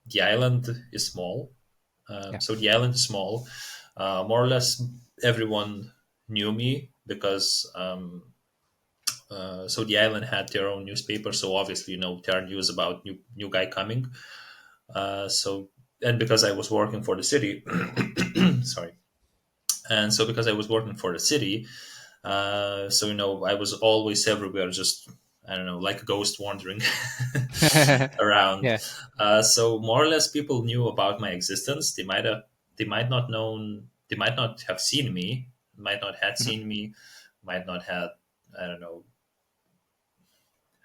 the island is small. Yeah. So the island is small. More or less, everyone knew me because so the island had their own newspaper. So obviously, there are news about new guy coming. So, and because I was working for the city, sorry, and so because I was working for the city, so I was always everywhere, just I don't know, like a ghost wandering around. Yeah. So more or less, people knew about my existence. They might not have seen me, might not had Mm-hmm. seen me, might not had, I don't know,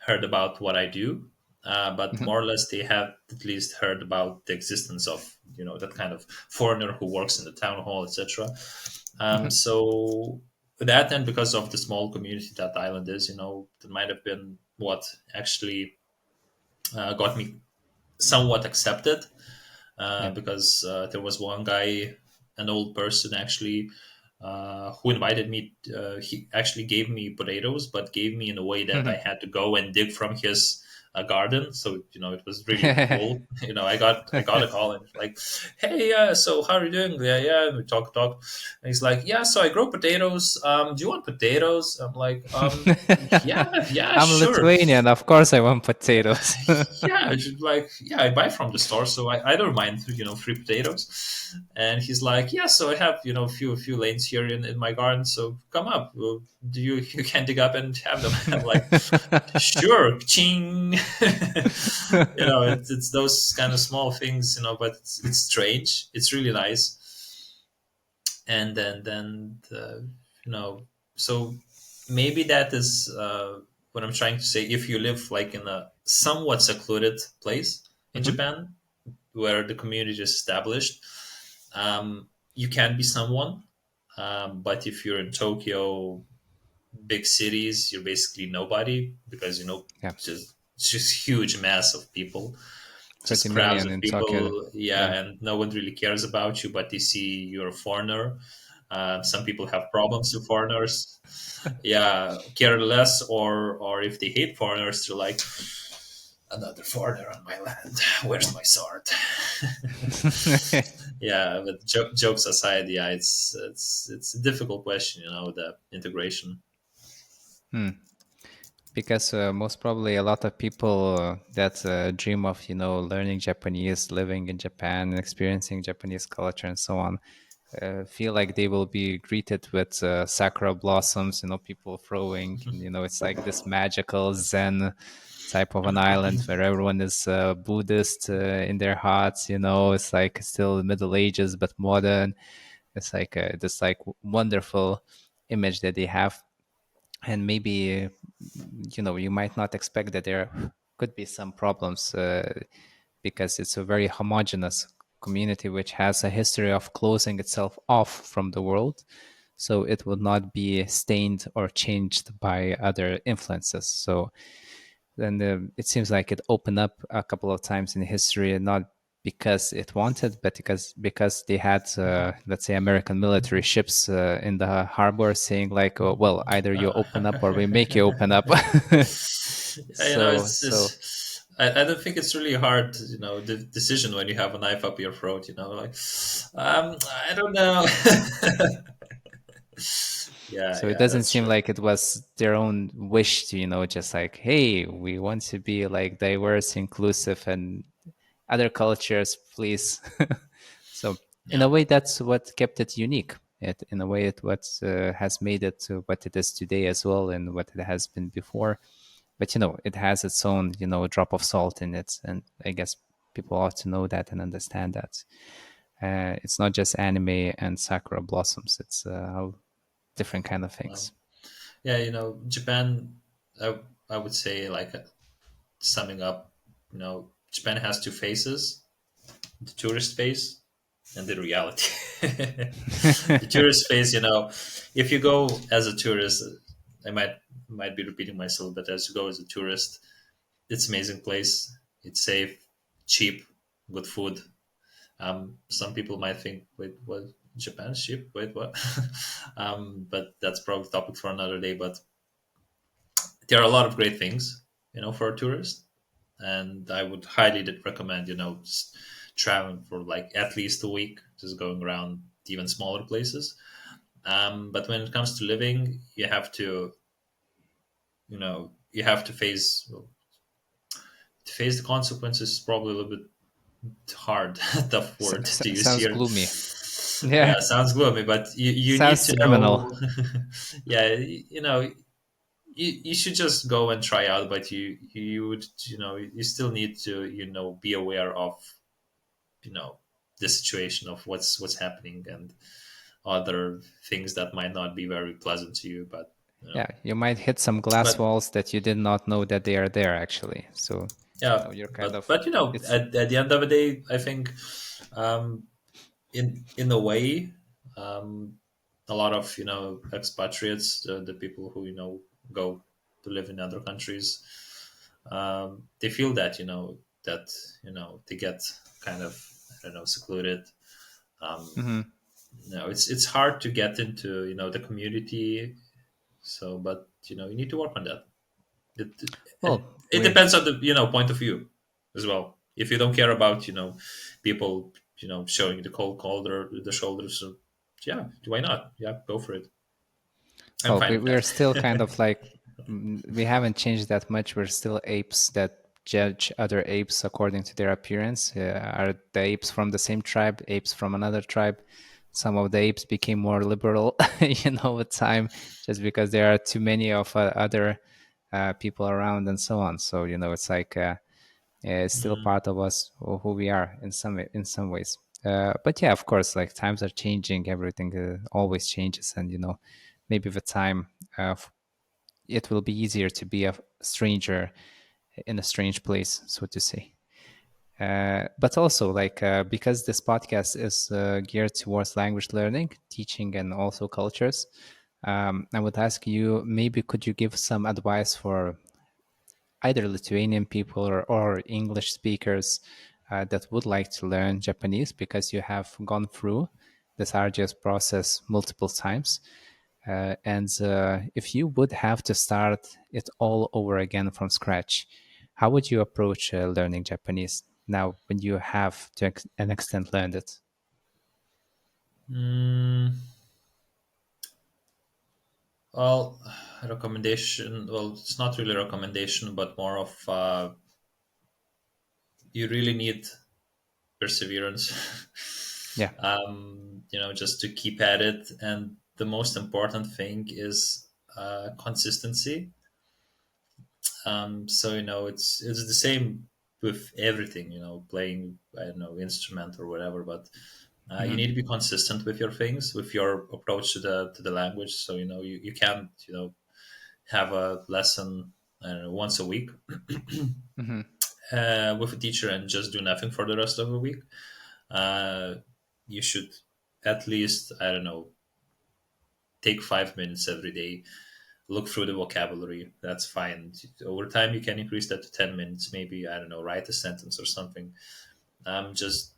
heard about what I do. But Mm-hmm. more or less, they have at least heard about the existence of that kind of foreigner who works in the town hall, etc. Mm-hmm. So that, and because of the small community that island is, that might have been what actually got me somewhat accepted. Yeah. Because there was one guy, an old person actually, who invited me. He actually gave me potatoes, but gave me in a way that I Mm-hmm. had to go and dig from his a garden. So it was really cool. I got a call and like, hey, so how are you doing? Yeah, and we talk. And he's like, yeah, so I grow potatoes. Do you want potatoes? I'm like, yeah, I'm sure. Lithuanian, of course I want potatoes. Yeah, I buy from the store, so I don't mind, free potatoes. And he's like, yeah, so I have, a few lanes here in my garden, so come up. Well, do you can dig up and have them? I'm like, sure, ching. It's those kind of small things, but it's strange. It's really nice. And so maybe that is what I'm trying to say. If you live like in a somewhat secluded place in Mhm. Japan where the community is established, you can be someone. But if you're in Tokyo, big cities, you're basically nobody, because Yeah, just huge mass of people, 30 just crowds million of in Tokyo. people. Yeah, Yeah. and no one really cares about you, but they see you're a foreigner. Some people have problems with foreigners. Yeah, care less, or if they hate foreigners, they're like, another foreigner on my land. Where's my sword? Yeah, but jokes aside, yeah, it's a difficult question, the integration. Hmm. Because most probably a lot of people that dream of learning Japanese, living in Japan, and experiencing Japanese culture and so on, feel like they will be greeted with sakura blossoms, people throwing, and it's like this magical Zen type of an island where everyone is Buddhist in their hearts. It's like still Middle Ages but modern. It's like this like wonderful image that they have. And maybe you might not expect that there could be some problems because it's a very homogeneous community which has a history of closing itself off from the world, so it will not be stained or changed by other influences. So then it seems like it opened up a couple of times in history, not because it wanted, but because they had, let's say, American military ships in the harbor saying like, oh, well, either you open up or we make you open up. Yeah, so it's so just I don't think it's really hard, the decision when you have a knife up your throat, like, I don't know. Yeah, so it yeah, doesn't that's seem true. like it was their own wish to just like, hey, we want to be like diverse, inclusive, and other cultures, please. So in Yeah. a way, that's what kept it unique. In a way, it what has made it to what it is today as well, and what it has been before. But it has its own drop of salt in it, and I guess people ought to know that and understand that. It's not just anime and sakura blossoms. It's different kind of Well, things. yeah, Japan, I would say, like, summing up, Japan has two faces: the tourist face and the reality. The tourist face, if you go as a tourist, I might be repeating myself, but as you go as a tourist, it's an amazing place. It's safe, cheap, good food. Some people might think, wait, what? Japan's cheap? Wait, what? But that's probably a topic for another day. But there are a lot of great things, for a tourist, and I would highly recommend, just traveling for like at least a week, just going around even smaller places. But when it comes to living, you have to face the consequences. Probably a little bit hard, tough word to use Sounds here. gloomy. Yeah, Yeah, sounds gloomy, but you need sounds to terminal. know. Yeah, you should just go and try out, but you would, you still need to, be aware of, the situation of what's happening, and other things that might not be very pleasant to you. But Yeah, you might hit some glass but walls that you did not know that they are there actually. So, yeah, you're kind but of it's at the end of the day, I think, um, in a way, um, a lot of, expatriates, the people who, go to live in other countries, they feel that, they get kind of, I don't know, secluded. um, mhm. it's hard to get into, the community. So, but, you need to work on that. It, and Well, it depends on the point of view as well. If you don't care about people showing the the shoulders, so yeah, why not? Yeah, go for it. I'm fine with we're still kind that. of like we haven't changed that much. We're still apes that judge other apes according to their appearance. Are the apes from the same tribe? Apes from another tribe? Some of the apes became more liberal, with time, just because there are too many of other people around and so on. So it's like it's still Mm, part of us who we are in some ways. But yeah, of course, like times are changing. Everything always changes, and maybe with time, it will be easier to be a stranger in a strange place, so to say. But also, like, because this podcast is geared towards language learning, teaching, and also cultures, I would ask you, maybe could you give some advice for either Lithuanian people or English speakers that would like to learn Japanese, because you have gone through this arduous process multiple times. And if you would have to start it all over again from scratch, how would you approach learning Japanese now when you have to an extent learned it? mm, well, recommendation. Well, it's not really a recommendation, but more of you really need perseverance. Yeah. Just to keep at it, and the most important thing is consistency. So it's the same with everything. Playing, I don't know, instrument or whatever, but you Hmm. need to be consistent with your things, with your approach to the language. So you can't have a lesson, I don't know, once a week Hmm. with a teacher and just do nothing for the rest of the week. Uh, you should at least, I don't know, take 5 minutes every day, look through the vocabulary. That's fine. Over time, you can increase that to 10 minutes. Maybe, I don't know, write a sentence or something. Just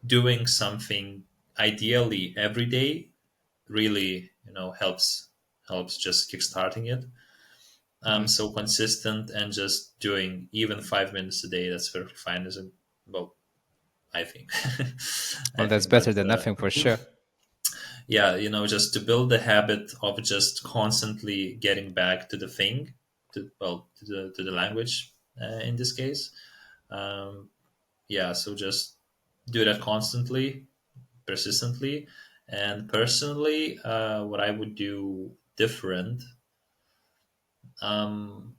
doing something ideally every day really, helps just kickstarting it. Hmm. So consistent and just doing even 5 minutes a day, that's perfectly fine. As a well, I think. I Well, that's think, but better than nothing for sure. yeah, just to build the habit of just constantly getting back to the thing, to the language in this case. Um, yeah, so just do that constantly, persistently, and personally, what I would do different, um,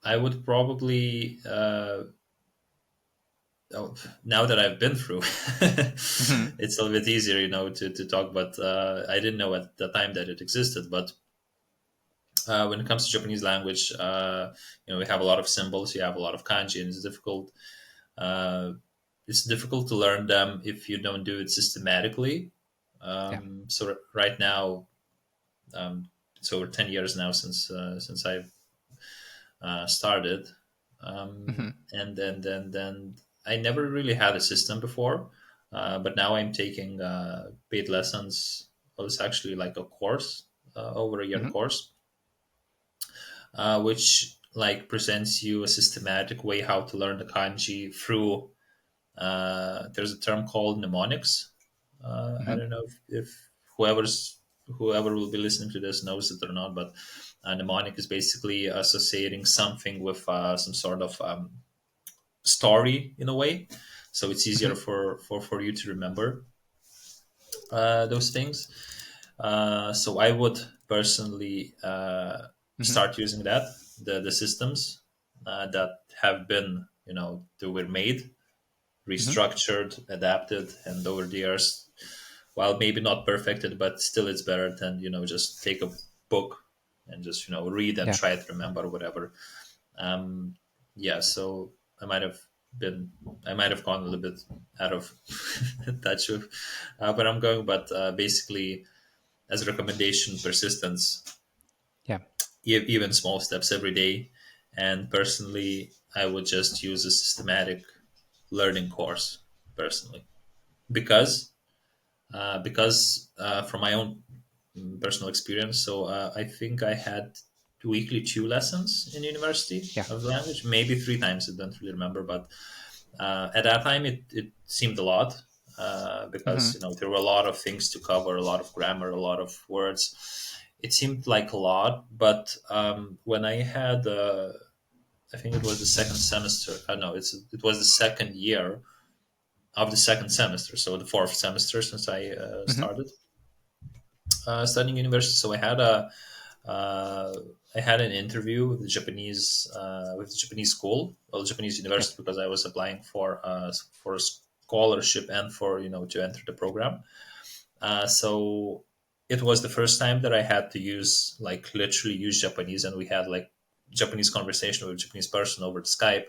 I would probably oh, now that I've been through, Hmm. it's a little bit easier, to talk. But I didn't know at the time that it existed. But when it comes to Japanese language, we have a lot of symbols. You have a lot of kanji, and it's difficult. Uh, it's difficult to learn them if you don't do it systematically. Yeah. So right now, it's over 10 years now since I've started, Hmm. and then I never really had a system before, but now I'm taking paid lessons. Well, it's actually like a course, over a year Hmm. course, which like presents you a systematic way how to learn the kanji through. There's a term called mnemonics. I Hmm. don't know if whoever will be listening to this knows it or not, but mnemonic is basically associating something with some sort of story in a way, so it's easier Hmm. for you to remember those things. So I would personally Hmm. start using the systems that have been that were made, Hmm. restructured, adapted, and over the years, while maybe not perfected, but still it's better than just take a book and just read and Yeah. try to remember whatever. Um, yeah, so I might have been, I might have gone a little bit out of touch with where I'm going, but basically, as a recommendation, persistence, Yeah. even small steps every day. And personally, I would just use a systematic learning course personally, because from my own personal experience. So I think I had weekly 2 lessons in university Yeah. of the language, maybe 3 times. I don't really remember, but at that time it seemed a lot because Hmm. there were a lot of things to cover, a lot of grammar, a lot of words. It seemed like a lot, but when I had, I think it was the second semester. No, it was the second year of the second semester, so the fourth semester since I Hmm. started studying university. So uh, I had an interview with the Japanese school, well, Japanese Yeah. university, because I was applying for a scholarship and for to enter the program. So it was the first time that I had to use like literally use Japanese, and we had like Japanese conversation with a Japanese person over Skype,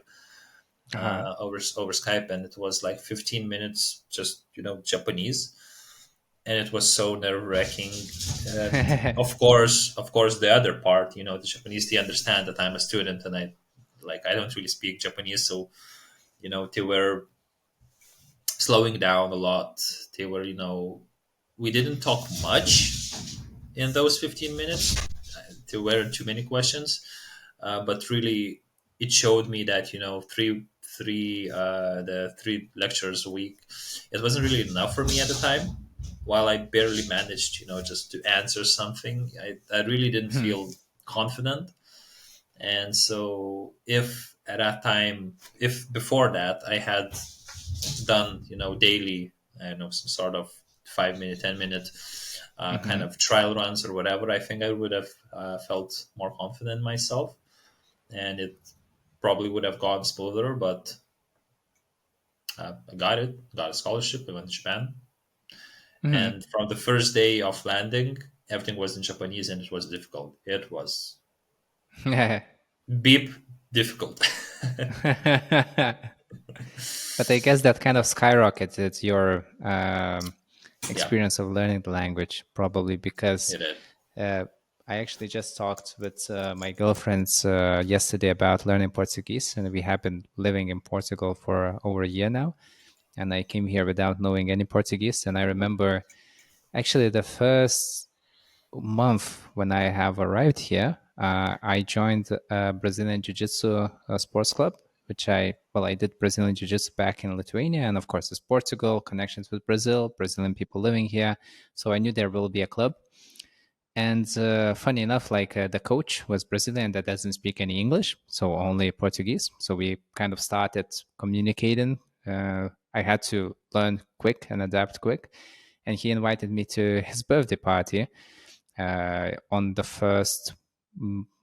Uh-huh. over Skype, and it was like 15 minutes just Japanese, and it was so nerve wracking. And of course, the other part, the Japanese, they understand that I'm a student and I don't really speak Japanese, so they were slowing down a lot. They were, we didn't talk much in those 15 minutes. There weren't too many questions, but really, it showed me that the 3 lectures a week, it wasn't really enough for me at the time. While I barely managed, just to answer something, I really didn't Hmm. feel confident. And so, if at that time, if before that I had done, daily, I don't know, some sort of 5 minute, 10 minute kind Hmm. of trial runs or whatever, I think I would have felt more confident in myself, and it probably would have gone smoother. But I got a scholarship. I went to Japan, Hmm. and from the first day of landing, everything was in Japanese, and it was difficult. It was beep difficult. But I guess that kind of skyrocketed your Yeah, experience of learning the language, probably because it did. uh, I actually just talked with my girlfriends yesterday about learning Portuguese, and we have been living in Portugal for over a year now. And I came here without knowing any Portuguese. And I remember actually the first month when I have arrived here, I joined a Brazilian Jiu Jitsu sports club, which I did Brazilian Jiu Jitsu back in Lithuania. And of course, it's Portugal, connections with Brazil, Brazilian people living here. So I knew there will be a club. And funny enough, like the coach was Brazilian that doesn't speak any English, so only Portuguese. So we kind of started communicating. I had to learn quick and adapt quick. And he invited me to his birthday party on the first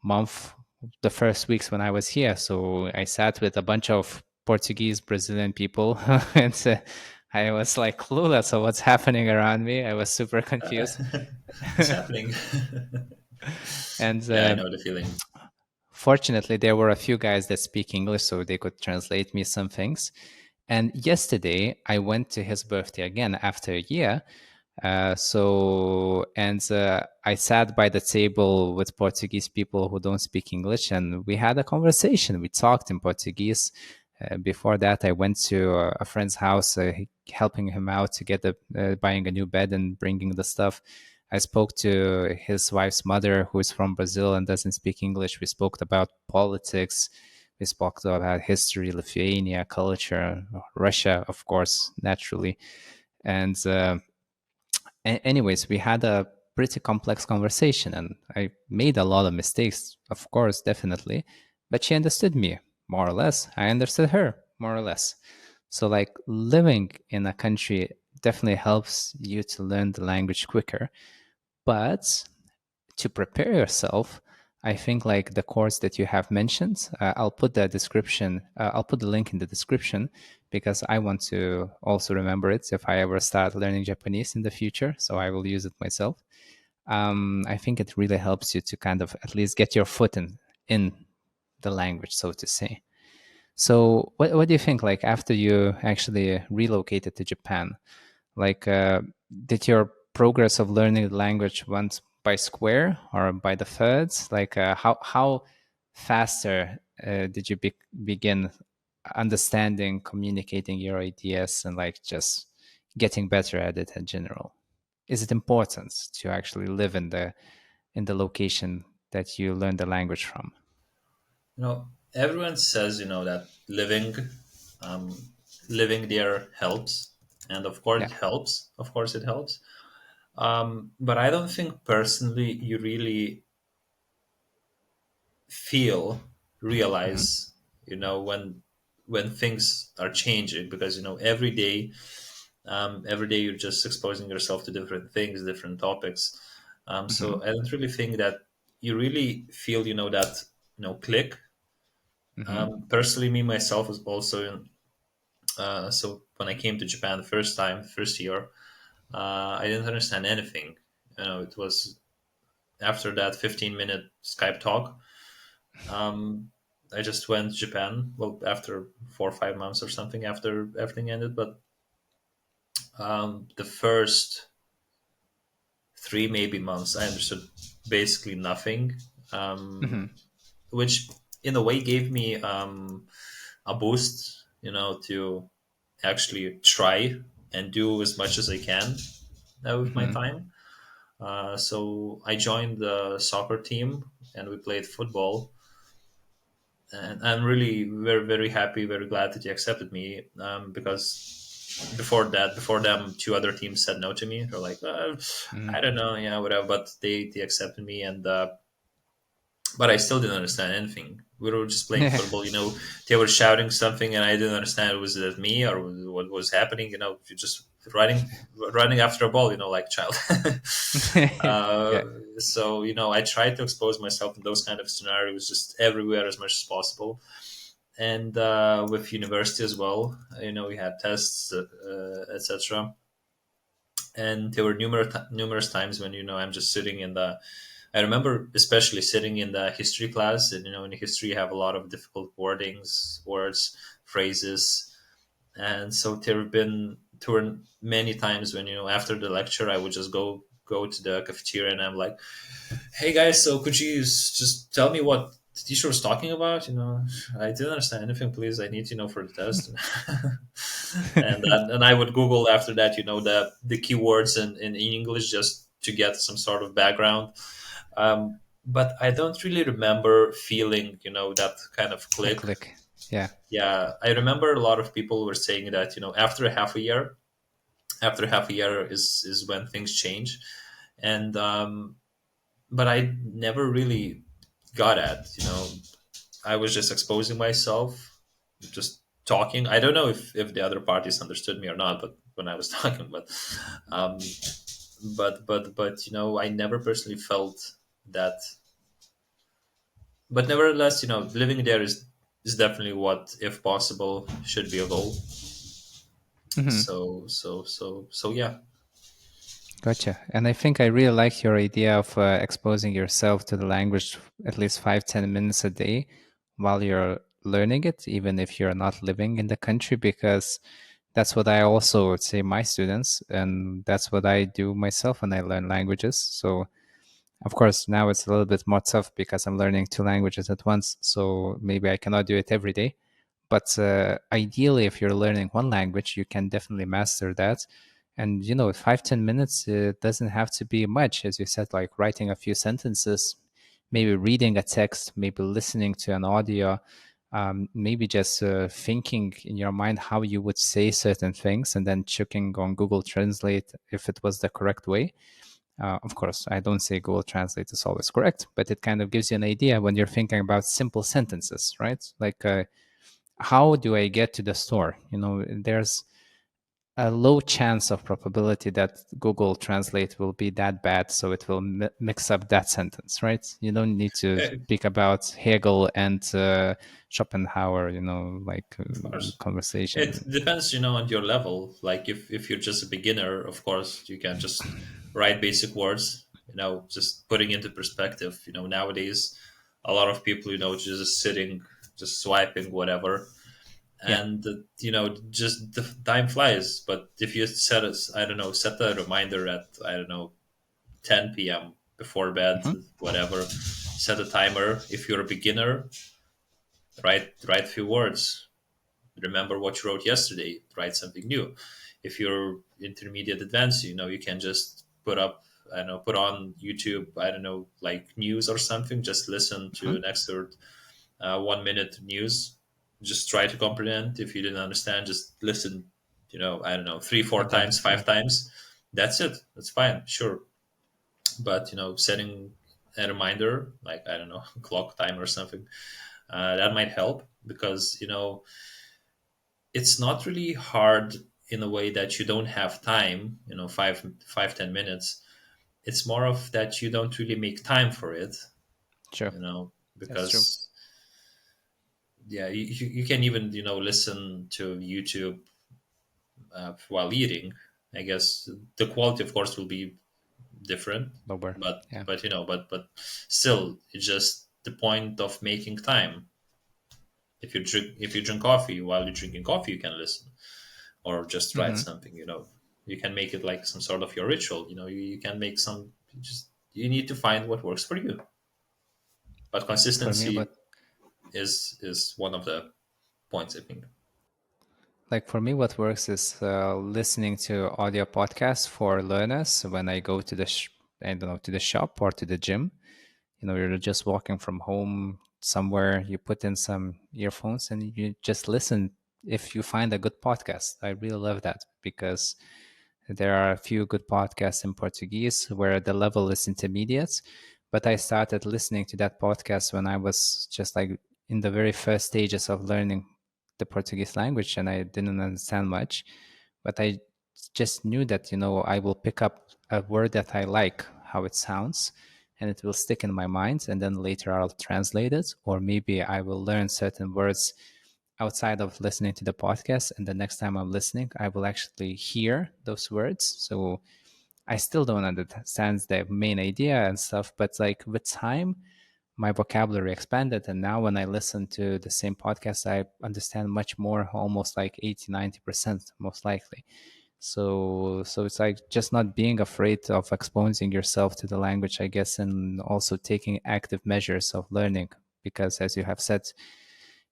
month, the first weeks when I was here. So I sat with a bunch of Portuguese, Brazilian people, and I was like clueless of what's happening around me. I was super confused. It's happening. And Yeah, I know the feeling. fortunately, there were a few guys that speak English, so they could translate me some things. And yesterday, I went to his birthday again after a year. I sat by the table with Portuguese people who don't speak English, and we had a conversation. We talked in Portuguese. Before that, I went to a friend's house, helping him out to get buying a new bed and bringing the stuff. I spoke to his wife's mother, who is from Brazil and doesn't speak English. We spoke about politics. We spoke about history, Lithuania, culture, Russia, of course, naturally. And anyways, we had a pretty complex conversation, and I made a lot of mistakes, of course, definitely. But she understood me more or less. I understood her more or less. So, like, living in a country definitely helps you to learn the language quicker. But to prepare yourself, I think like the course that you have mentioned, I'll put the link in the description because I want to also remember it if I ever start learning Japanese in the future. So I will use it myself. I think it really helps you to kind of at least get your foot in the language, so to say. So what do you think? Like after you actually relocated to Japan, like, did your progress of learning the language went by square or by the thirds? Like, how faster did you begin understanding, communicating your ideas, and like just getting better at it in general? Is it important to actually live in the location that you learn the language from? Everyone says, that um, living there helps, and of course Yeah. it helps. Of course it helps. But I don't think personally you really feel, Hmm. realize, when things are changing, because every day you're just exposing yourself to different things, different topics. Hmm. So I don't really think that you really feel, that click. Hmm. Personally, me myself was also so when I came to Japan the first time, first year, I didn't understand anything. It was after that 15-minute Skype talk. Um, I just went to Japan. Well, after 4 or 5 months or something, after everything ended. But the first three maybe months, I understood basically nothing, Hmm. which in a way gave me a boost, to actually try and do as much as I can with my Hmm. time. So I joined the soccer team and we played football. And I'm really very, very happy, very glad that you accepted me, because before them, two other teams said no to me. They're like, Hmm. I don't know, yeah, whatever. But they accepted me, and but I still didn't understand anything. We were just playing Yeah. football. They were shouting something, and I didn't understand. Was it me or what was happening? You're just running after a ball. Like a child. uh, Yeah. so I tried to expose myself in those kind of scenarios, just everywhere as much as possible. And with university as well, we had tests, etc. And there were numerous times when I'm just sitting in the. I remember especially sitting in the history class, and in history you have a lot of difficult wordings, words, phrases, and so there were many times when after the lecture I would just go to the cafeteria and I'm like, "Hey guys, so could you just tell me what the teacher was talking about? I didn't understand anything. Please, I need to know for the test." And I would Google after that, the keywords in English just to get some sort of background. But I don't really remember feeling, that kind of A click. click. Yeah. Yeah, I remember a lot of people were saying that, after half a year is when things change, and but I never really got at. I was just exposing myself, just talking. I don't know if the other parties understood me or not, but when I was talking, um, but I never personally felt that. But nevertheless, living there is definitely what, if possible, should be a goal. Hmm. So yeah. Gotcha. And I think I really like your idea of exposing yourself to the language at least 5-10 minutes a day while you're learning it, even if you're not living in the country, because that's what I also would say my students, and that's what I do myself when I learn languages. So, of course, now it's a little bit more tough because I'm learning two languages at once. So maybe I cannot do it every day. But ideally, if you're learning one language, you can definitely master that. And 5-10 minutes, it doesn't have to be much, as you said, like writing a few sentences, maybe reading a text, maybe listening to an audio, maybe just thinking in your mind how you would say certain things, and then checking on Google Translate if it was the correct way. Of course, I don't say Google Translate is always correct, but it kind of gives you an idea when you're thinking about simple sentences, right? Like, how do I get to the store? There's a low chance of probability that Google Translate will be that bad, so it will mix up that sentence, right? You don't need to speak about Hegel and Schopenhauer, like Of course. It conversation. depends, on your level. Like if you're just a beginner, of course, you can just write basic words, just putting into perspective. Nowadays, a lot of people, just sitting, just swiping, whatever. Yeah. And, just the time flies. But if you I don't know, set a reminder at, I don't know, 10 p.m. before bed, Hmm. whatever, set a timer. If you're a beginner, write a few words, remember what you wrote yesterday, write something new. If you're intermediate advanced, you can just put up I don't know, put on YouTube, I don't know, like news or something, just listen to Mhm. an excerpt, 1 minute news. Just try to comprehend. If you didn't understand, just listen, I don't know, three, four Again, times, yeah. 5 times. That's it. That's fine, sure. But, setting a reminder, like, I don't know, clock time or something, that might help because, it's not really hard in a way that you don't have time, 5, 10 minutes. It's more of that you don't really make time for it, Sure, that's true. because yeah, you can even listen to YouTube while eating. I guess the quality, of course, will be different, Lower, but yeah. still, it's just the point of making time. If you drink coffee, while you're drinking coffee, you can listen or just write Hmm. something. You can make it like some sort of your ritual. You can make some. You need to find what works for you. But For me, consistency what is one of the points, I think. what works is listening to audio podcasts for learners when I go to I don't know, to the shop or to the gym. You're just walking from home somewhere, you put in some earphones and you just listen. If you find a good podcast, I really love that because there are a few good podcasts in Portuguese where the level is intermediate. But I started listening to that podcast when I was just like in the very first stages of learning the Portuguese language and I didn't understand much. But I just knew that, I will pick up a word that I like, how it sounds, and it will stick in my mind. And then later I'll translate it, or maybe I will learn certain words outside of listening to the podcast, and the next time I'm listening I will actually hear those words. So I still don't understand the main idea and stuff, but like with time my vocabulary expanded, and now when I listen to the same podcast I understand much more, almost like 80-90% most likely. So it's like just not being afraid of exposing yourself to the language, I guess, and also taking active measures of learning, because as you have said,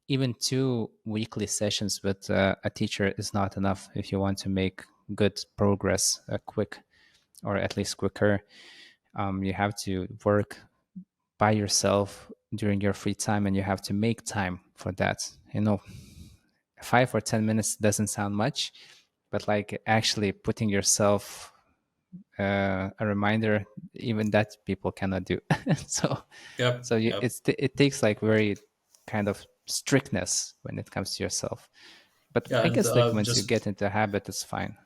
even 2 weekly sessions with a teacher is not enough if you want to make good progress quick, or at least quicker. You have to work by yourself during your free time, and you have to make time for that. 5 or 10 minutes doesn't sound much, but like actually putting yourself a reminder, even that people cannot do. so Yep, so you, yep. it takes like very kind of strictness when it comes to yourself. But Yeah, I and guess like once you get into a habit, it's fine.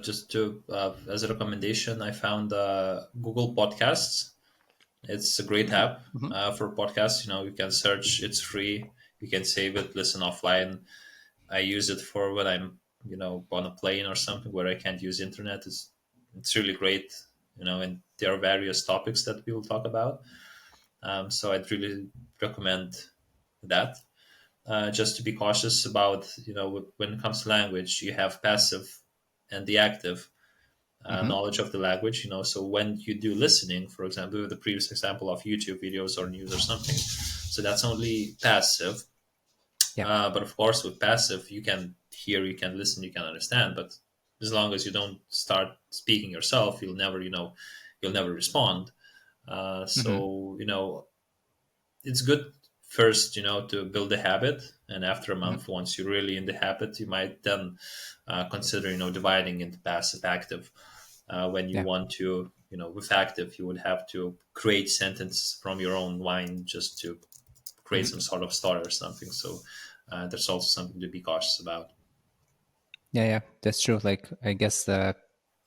just to as a recommendation, I found Google Podcasts. It's a great app Hmm. for podcasts. You can search; it's free. You can save it, listen offline. I use it for when I'm, on a plane or something where I can't use internet. It's really great. And there are various topics that we will talk about. So I'd really recommend that. Just to be cautious about, when it comes to language, you have passive and the active Hmm. knowledge of the language. So when you do listening, for example, the previous example of YouTube videos or news or something, so that's only passive. Yeah. But of course, with passive, you can hear, you can listen, you can understand. But as long as you don't start speaking yourself, you'll never respond. Hmm. So it's good first, to build a habit, and after a Hmm. month, once you're really in the habit, you might then consider, dividing into passive, active. When you Yeah. want to, with active, you would have to create sentences from your own mind just to create Hmm. some sort of story or something. So there's also something to be cautious about. Yeah, that's true. Like I guess the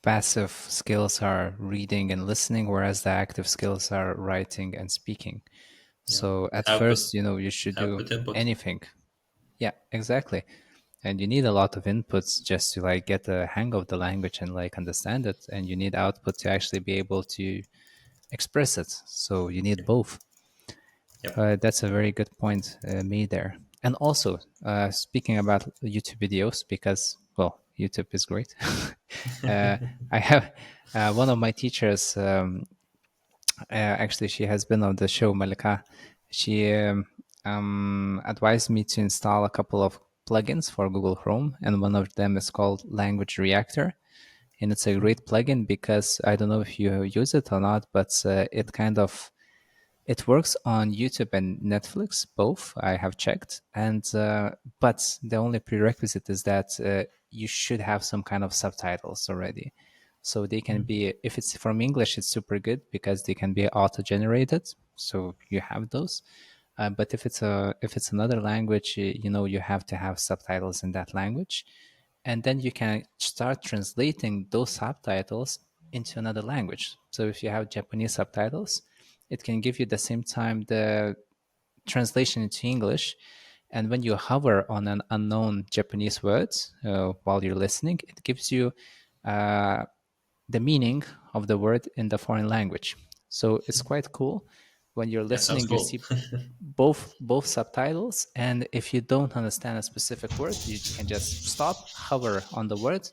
passive skills are reading and listening, whereas the active skills are writing and speaking. Yeah, So at output, first, you should do output, input. anything. Yeah, exactly. And you need a lot of inputs just to like get the hang of the language and like understand it. And you need output to actually be able to express it. So you need both. Yep. That's a very good point made there. And also, speaking about YouTube videos, because, well, YouTube is great. uh, I have one of my teachers, actually, she has been on the show, Malika. She advised me to install a couple of plugins for Google Chrome, and one of them is called Language Reactor. and it's a great plugin because I don't know if you use it or not, but it works on YouTube and Netflix, both. I have checked, and but the only prerequisite is that you should have some kind of subtitles already. So they can be, if it's from English, it's super good because they can be auto-generated. So you have those. But if it's another language, you have to have subtitles in that language, and then you can start translating those subtitles into another language. So if you have Japanese subtitles, it can give you the same time the translation into English. And when you hover on an unknown Japanese word while you're listening, it gives you uh, the meaning of the word in the foreign language. So it's quite cool. When you're Yeah, sounds listening, you cool. see both subtitles, and if you don't understand a specific word, you can just stop, hover on the word,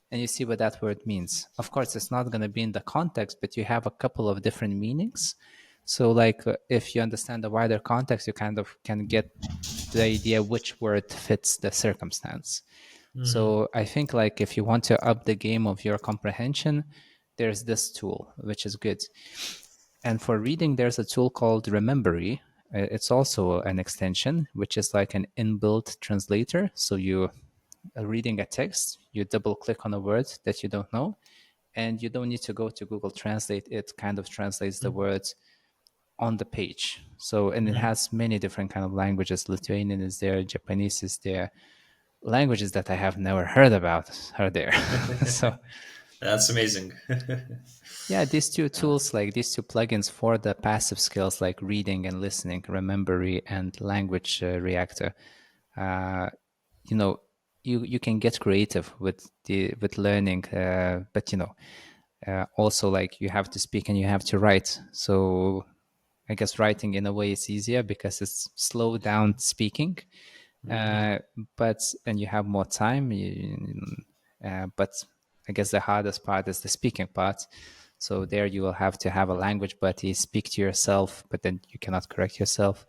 and you see what that word means. Of course, it's not going to be in the context, but you have a couple of different meanings. So, like, if you understand the wider context, you kind of can get the idea which word fits the circumstance. So, I think, like, if you want to up the game of your comprehension, there's this tool, which is good. And for reading, there's a tool called Remembery. It's also an extension, which is like an inbuilt translator. So you reading a text, you double click on a word that you don't know, and you don't need to go to Google Translate. It kind of translates the words on the page. So, and it has many different kind of languages. Lithuanian is there, Japanese is there, languages that I have never heard about are there. So That's amazing. yeah, these two tools, like these two plugins for the passive skills like reading and listening, Remembery and Language Reactor, uh, you know, you can get creative with learning, but also like you have to speak and you have to write. So I guess writing in a way is easier because it's slow down speaking, uh, but and you have more time. But I guess the hardest part is the speaking part. So there you will have to have a language buddy, speak to yourself, but then you cannot correct yourself,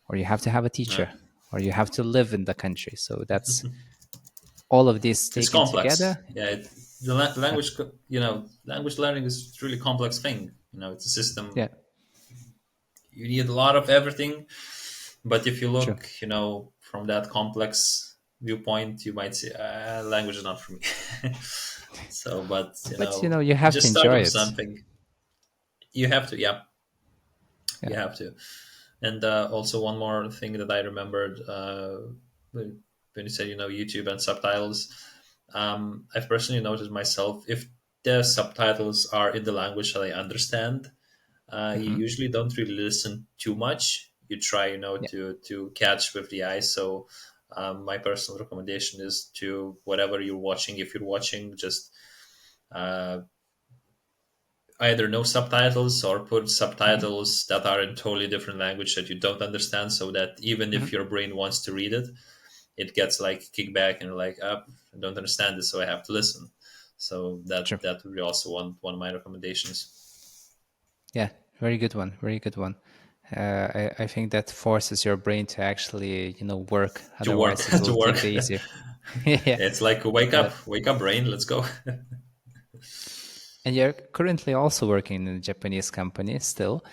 or you have to have a Yeah. teacher, or you have to live in the country. So that's all of this It's taken complex. together. Yeah, Yeah, language, language learning is really complex thing. It's a system. yeah, You need a lot of everything. But if you true. look, from that complex viewpoint, you might say, language is not for me. So, but But you have to just start enjoy with it. something. You have to, yeah, Yeah. you have to. And also one more thing that I remembered when you said, YouTube and subtitles. I've personally noticed myself, if the subtitles are in the language that I understand, you Hmm. usually don't really listen too much. You try, Yeah. to catch with the eye. So my personal recommendation is to whatever you're watching. If you're watching, just uh, either no subtitles or put Hmm. subtitles that are in totally different language that you don't understand, so that even Hmm. if your brain wants to read it, it gets like kickback and like, I don't understand this, so I have to listen. So True. that would be also one of my recommendations. Yeah. Very good one. Very good one. I think that forces your brain to actually, work. To work, Otherwise, it will to take work. the easy. Yeah. It's like, Uh, wake up, brain, let's go. and you're currently also working in a Japanese company still.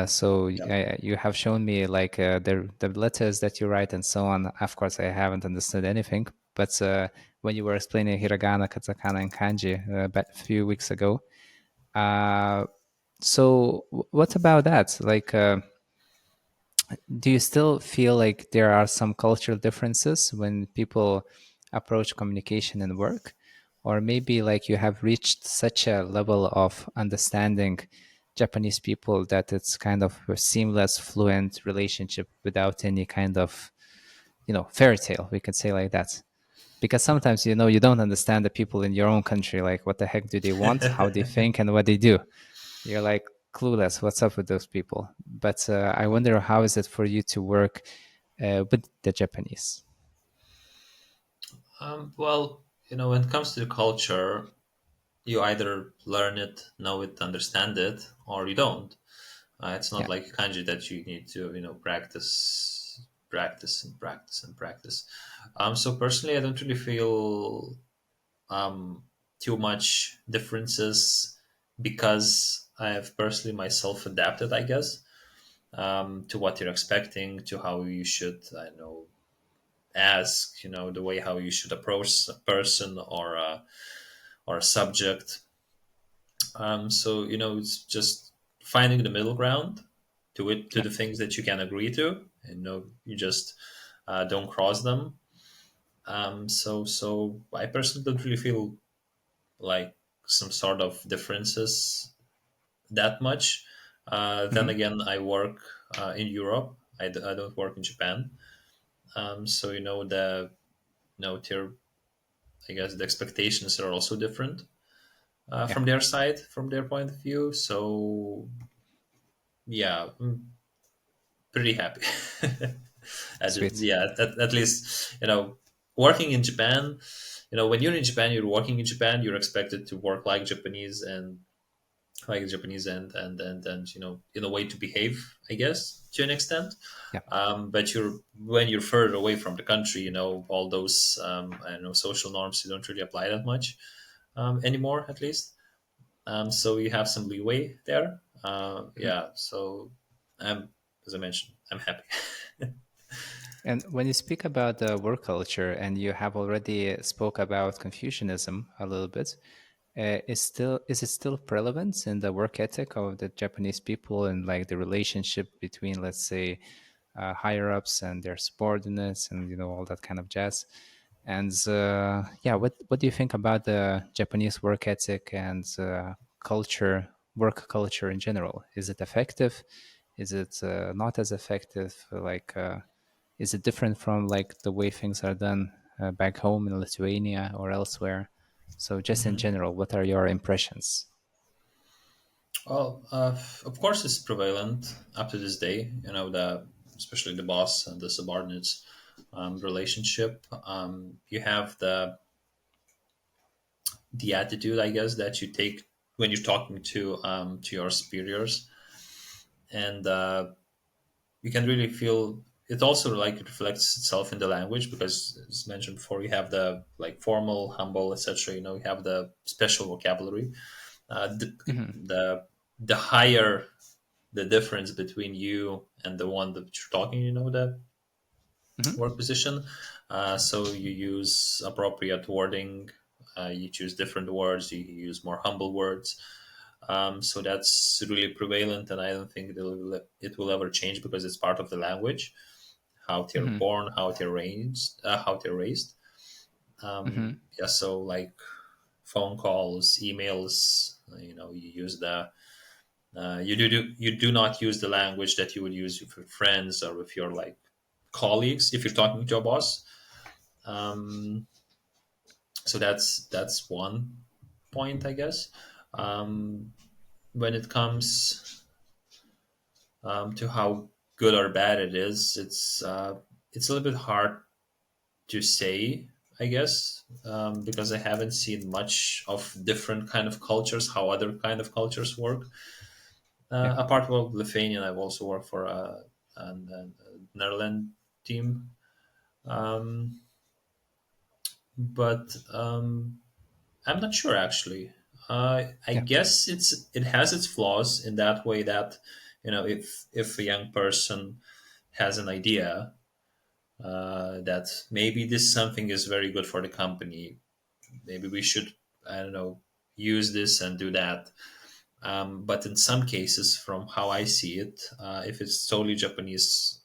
So Yeah. you have shown me like the letters that you write and so on. Of course, I haven't understood anything, but when you were explaining hiragana, katakana, and kanji a few weeks ago, uh, so what about that? Like, do you still feel like there are some cultural differences when people approach communication and work? Or maybe like you have reached such a level of understanding Japanese people that it's kind of a seamless, fluent relationship without any kind of, fairy tale, we could say like that. Because sometimes, you don't understand the people in your own country, like what the heck do they want, how they think, and what they do. You're like clueless. What's up with those people? But I wonder how is it for you to work with the Japanese? Well, when it comes to the culture, you either learn it, know it, understand it, or you don't. It's not Yeah, like kanji that you need to, practice, practice, and practice and practice. So personally, I don't really feel too much differences because I have personally myself adapted, I guess, to what you're expecting, to how you should, I don't know, ask, the way how you should approach a person or a subject. So it's just finding the middle ground to Yeah. the things that you can agree to, and you just don't cross them. So I personally don't really feel like some sort of differences that much. Then Hmm. again, I work in Europe. I don't work in Japan. So the their I guess the expectations are also different Yeah. from their side, from their point of view. So yeah, I'm pretty happy. Sweet. Yeah, at least working in Japan. When you're in Japan, you're working in Japan. You're expected to work like Japanese and and in a way to behave, I guess, to an extent. Yeah. But when you're further away from the country, all those I don't know, social norms, you don't really apply that much anymore, at least. So you have some leeway there. Mhm. Yeah. So as I mentioned, I'm happy. And when you speak about the work culture, and you have already spoke about Confucianism a little bit, is it still prevalent in the work ethic of the Japanese people, and like the relationship between, let's say, higher ups and their subordinates, and all that kind of jazz? And yeah, what do you think about the Japanese work ethic and culture, work culture in general? Is it effective? Is it not as effective? Like, is it different from like the way things are done back home in Lithuania or elsewhere? So, just in general, what are your impressions? Well, of course, it's prevalent up to this day. Especially the boss and the subordinates relationship. You have the attitude, I guess, that you take when you're talking to your superiors, and you can really feel it. Also, like it reflects itself in the language because, as mentioned before, you have the like formal, humble, etc. You have the special vocabulary. The Hmm. the the higher the difference between you and the one that you're talking, the Hmm. work position. So you use appropriate wording. You choose different words. You use more humble words. So that's really prevalent, and I don't think it will ever change because it's part of the language. How they're Hmm. born, how they're raised, how they're raised. Hmm. Yeah. So like phone calls, emails. You use you do not use the language that you would use with your friends or with your like colleagues if you're talking to a boss. Um, so that's one point, I guess. Um, when it comes to how good or bad it is, it's a little bit hard to say, I guess, because I haven't seen much of different kind of cultures, how other kind of cultures work. Yeah. Apart from Lithuanian, I've also worked for a Netherlands team. Um, but I'm not sure actually. I Yeah. guess it has its flaws in that way that if a young person has an idea that maybe this something is very good for the company, maybe we should, I don't know, use this and do that. But in some cases, from how I see it, if it's totally Japanese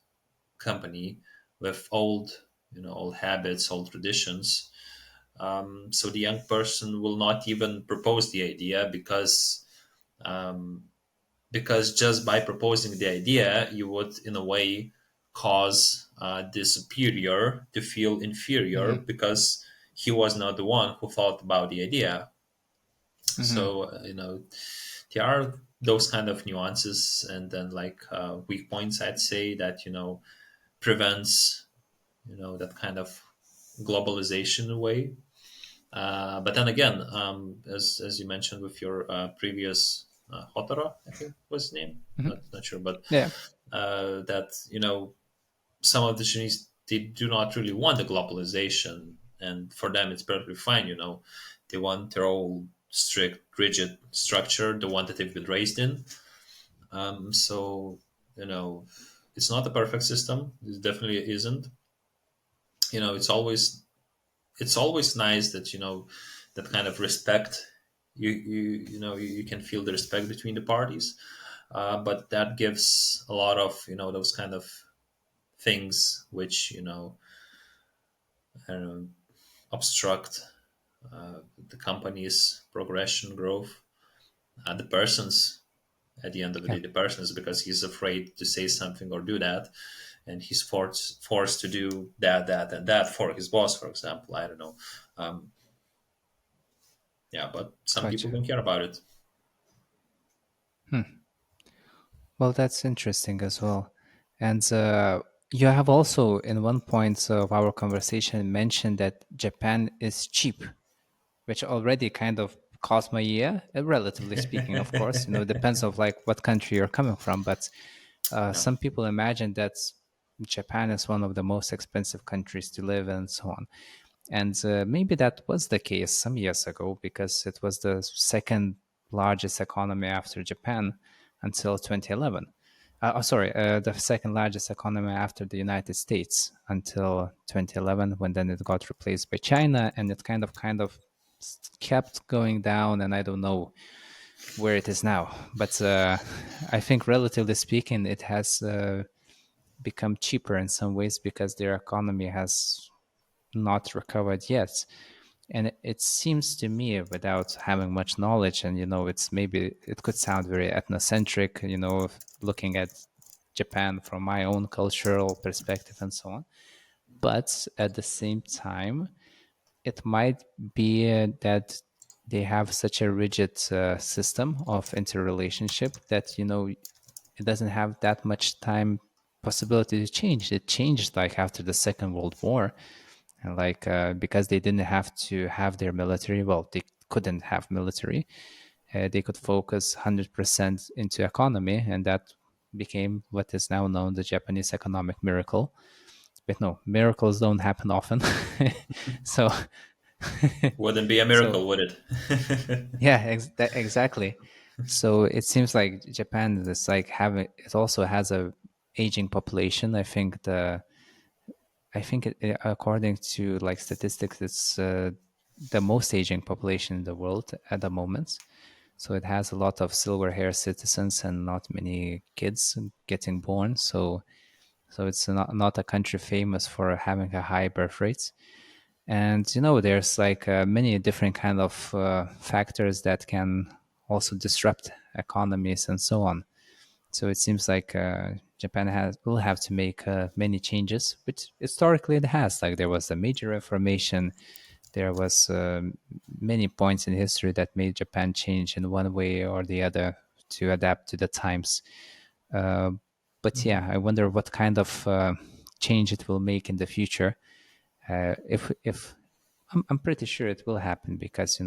company with old habits, old traditions, so the young person will not even propose the idea um, because just by proposing the idea, you would in a way cause the superior to feel inferior Hmm. because he was not the one who thought about the idea. Hmm. So there are those kind of nuances, and then like weak points, I'd say, that prevents that kind of globalization way. But then again, as you mentioned with your previous Hotara, I think was his name. Hmm. Not sure, but Yeah. that some of the Chinese, they do not really want the globalization. and for them it's perfectly fine. They want their own strict, rigid structure, the one that they've been raised in. So it's not a perfect system. It definitely isn't. It's always nice that that kind of respect. You can feel the respect between the parties, but that gives a lot of those kind of things which I don't know, obstruct the company's progression, growth, the person's at the end of the Yeah, day, the person is, because he's afraid to say something or do that, and he's forced to do that, and that for his boss, for example. I don't know. Um, yeah, but some people gotcha. don't care about it. Well, that's interesting as well. And you have also, in one point of our conversation, mentioned that Japan is cheap, which already kind of caught my ear, relatively speaking, of course. It depends of like what country you're coming from, but Yeah. some people imagine that Japan is one of the most expensive countries to live in and so on. And maybe that was the case some years ago because it was the second largest economy after Japan until 2011. Sorry, the second largest economy after the United States until 2011, when then it got replaced by China, and it kind of kept going down, and I don't know where it is now. But I think, relatively speaking, it has become cheaper in some ways because their economy has not recovered yet. And it seems to me, without having much knowledge, and it's maybe it could sound very ethnocentric, looking at Japan from my own cultural perspective and so on. But at the same time, it might be that they have such a rigid system of interrelationship that it doesn't have that much time possibility to change. It changed like after the Second World War, and like because they didn't have to have their military. Well, they couldn't have military. They could focus 100% into economy, and that became what is now known the Japanese economic miracle. But no, miracles don't happen often. so Wouldn't be a so miracle, would it? yeah, exactly. So it seems like Japan is like having, it also has a aging population. According to like statistics, it's the most aging population in the world at the moment. So it has a lot of silver hair citizens and not many kids getting born. So it's not a country famous for having a high birth rates. And there's like many different kind of factors that can also disrupt economies and so on. So it seems like Japan will have to make many changes, which historically it has. Like there was a major reformation, there was many points in history that made Japan change in one way or the other to adapt to the times. Uh, but yeah, I wonder what kind of change it will make in the future. If I'm pretty sure it will happen because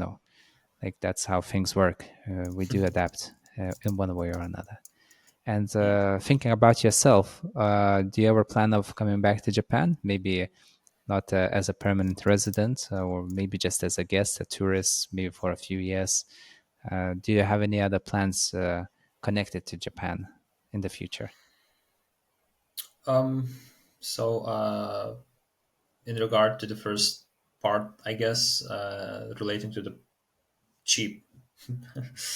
like that's how things work. We do adapt in one way or another. And thinking about yourself, do you ever plan of coming back to Japan? Maybe not as a permanent resident, or maybe just as a guest, a tourist, maybe for a few years. Do you have any other plans connected to Japan in the future? um, so, in regard to the first part, I guess, relating to the cheap,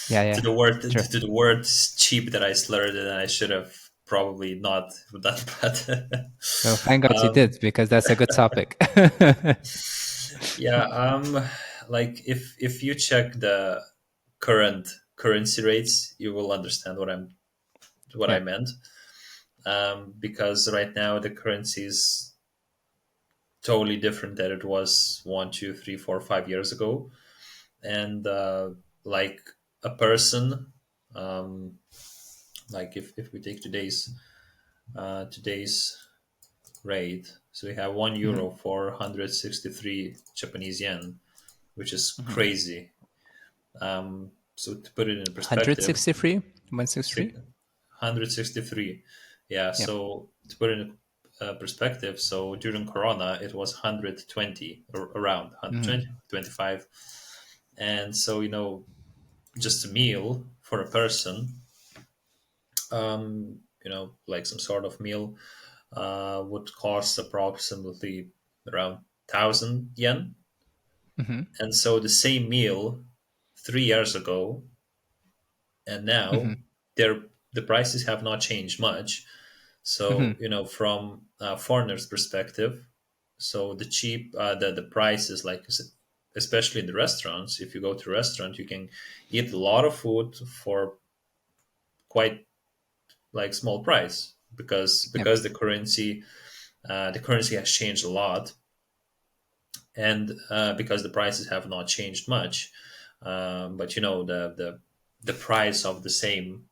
Yeah, to yeah, the word sure. to the word cheap that I slurred, and I should have probably not done that. Well, thank God you um, did because that's a good topic. yeah, like if you check the current currency rates, you will understand what I Yeah. meant. Because right now the currency is totally different than it was 1, 2, 3, 4, 5 years ago, and like a person, um, like if we take today's rate, so we have one Hmm. euro for 163 Japanese yen, which is Hmm. crazy. So to put it in perspective, 163? 163? 163. Yeah. Yeah. So to put it perspective, so during Corona, it was 120, or around Mm-hmm. 120, 25. And so, just a meal for a person, like some sort of meal, would cost approximately around 1,000 yen. Mm-hmm. And so the same meal 3 years ago and now, the prices have not changed much. Mm-hmm. So, from a foreigner's perspective, so the price is like, especially in the restaurants. If you go to a restaurant, you can eat a lot of food for quite like small price, because Yeah. the currency has changed a lot, and because the prices have not changed much. But the price of the same,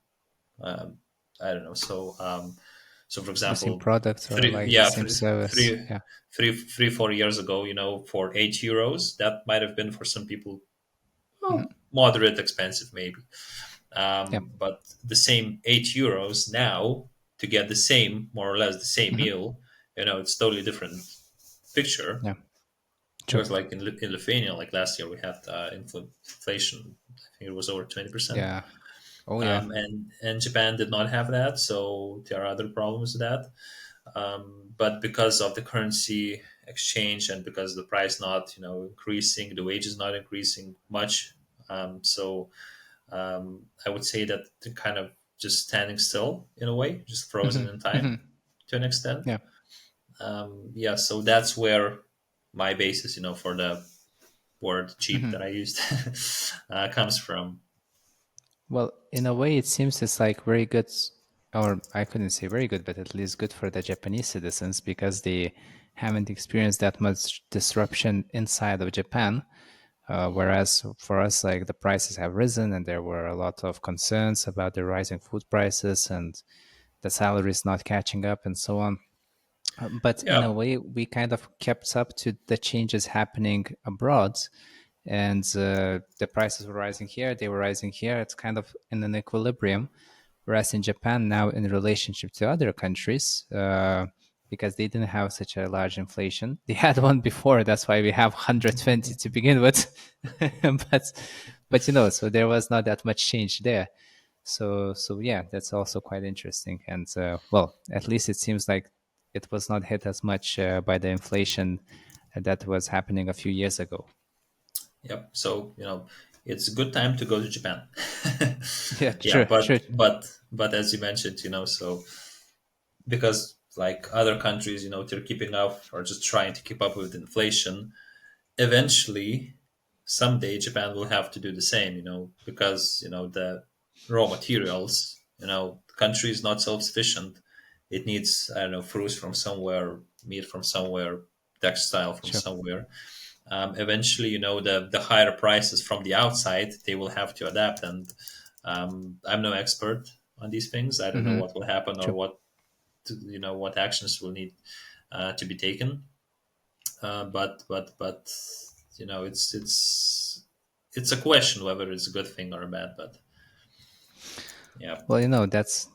um, I don't know. So for The same example, products or three like the yeah same three service. three Yeah. three 4 years ago, for €8, that might have been for some people, Mm-hmm. well, moderate expensive maybe. Yeah. But the same €8 now, to get the same, more or less the same Mm-hmm. meal, it's totally different picture. Yeah. True. Because like in Lithuania, like last year we had inflation. I think it was over 20%. Yeah. Oh yeah. And Japan did not have that, so there are other problems with that. But because of the currency exchange, and because the price not increasing, the wages not increasing much, so I would say that they're kind of just standing still in a way, just frozen in Mm-hmm. time Mm-hmm. to an extent. Yeah. Yeah, so that's where my basis, for the word cheap Mm-hmm. that I used comes from. Well, in a way, it seems it's like very good, or I couldn't say very good, but at least good for the Japanese citizens because they haven't experienced that much disruption inside of Japan. Whereas for us, like the prices have risen, and there were a lot of concerns about the rising food prices and the salaries not catching up, and so on. But in a Yeah, way, we kind of kept up to the changes happening abroad, and the prices were rising here, they were rising here. It's kind of in an equilibrium. Whereas in Japan now, in relationship to other countries, because they didn't have such a large inflation, they had one before. That's why we have 120 to begin with. but so there was not that much change there. So yeah, that's also quite interesting. And well, at least it seems like it was not hit as much by the inflation that was happening a few years ago. yep. So it's a good time to go to Japan. Yeah, Yeah, sure, sure. but as you mentioned, so because like other countries, they're keeping up or just trying to keep up with inflation. Eventually, someday Japan will have to do the same, because the raw materials, the country is not self-sufficient. It needs, I don't know, fruits from somewhere, meat from somewhere, textile from Sure. somewhere. Eventually, the higher prices from the outside, they will have to adapt. And I'm no expert on these things. I don't know Mm-hmm. what will happen, or Sure. what actions will need to be taken. But it's a question whether it's a good thing or a bad. But yeah, Well, that's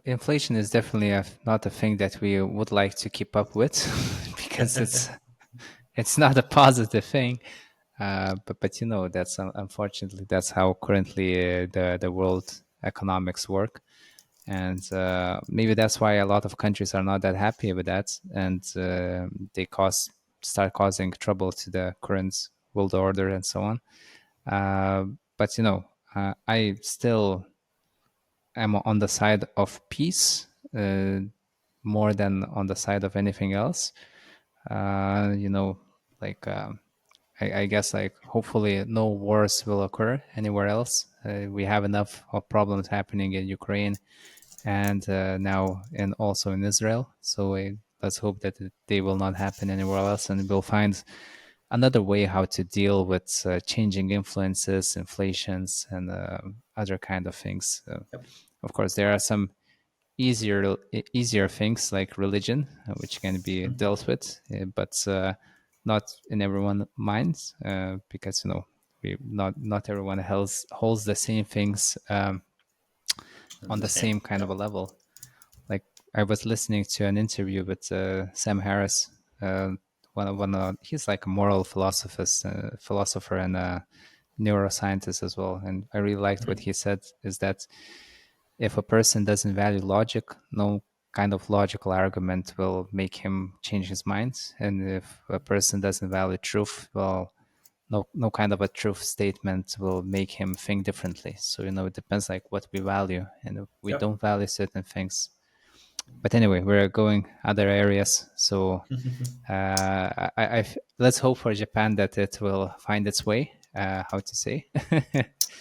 inflation is definitely not a thing that we would like to keep up with because it's not a positive thing. But that's unfortunately that's how currently the world economics work, and maybe that's why a lot of countries are not that happy with that, and they start causing trouble to the current world order and so on. But I still am on the side of peace more than on the side of anything else. Like I guess like hopefully no wars will occur anywhere else. We have enough of problems happening in Ukraine and now and also in Israel. So let's hope that they will not happen anywhere else, and we'll find another way how to deal with changing influences, inflations, and other kind of things. yep, Of course, there are some easier things like religion, which can be dealt with, but not in everyone's minds, because we not everyone holds the same things on and the the same. same kind of Yep. a level. Like I was listening to an interview with Sam Harris. He's like a moral philosopher and a neuroscientist as well. And I really liked what he said is that if a person doesn't value logic, no kind of logical argument will make him change his mind. And if a person doesn't value truth, well, no kind of a truth statement will make him think differently. So it depends like what we value, and if we Yep. don't value certain things. But anyway, we're going other areas. So let's hope for Japan that it will find its way. How to say?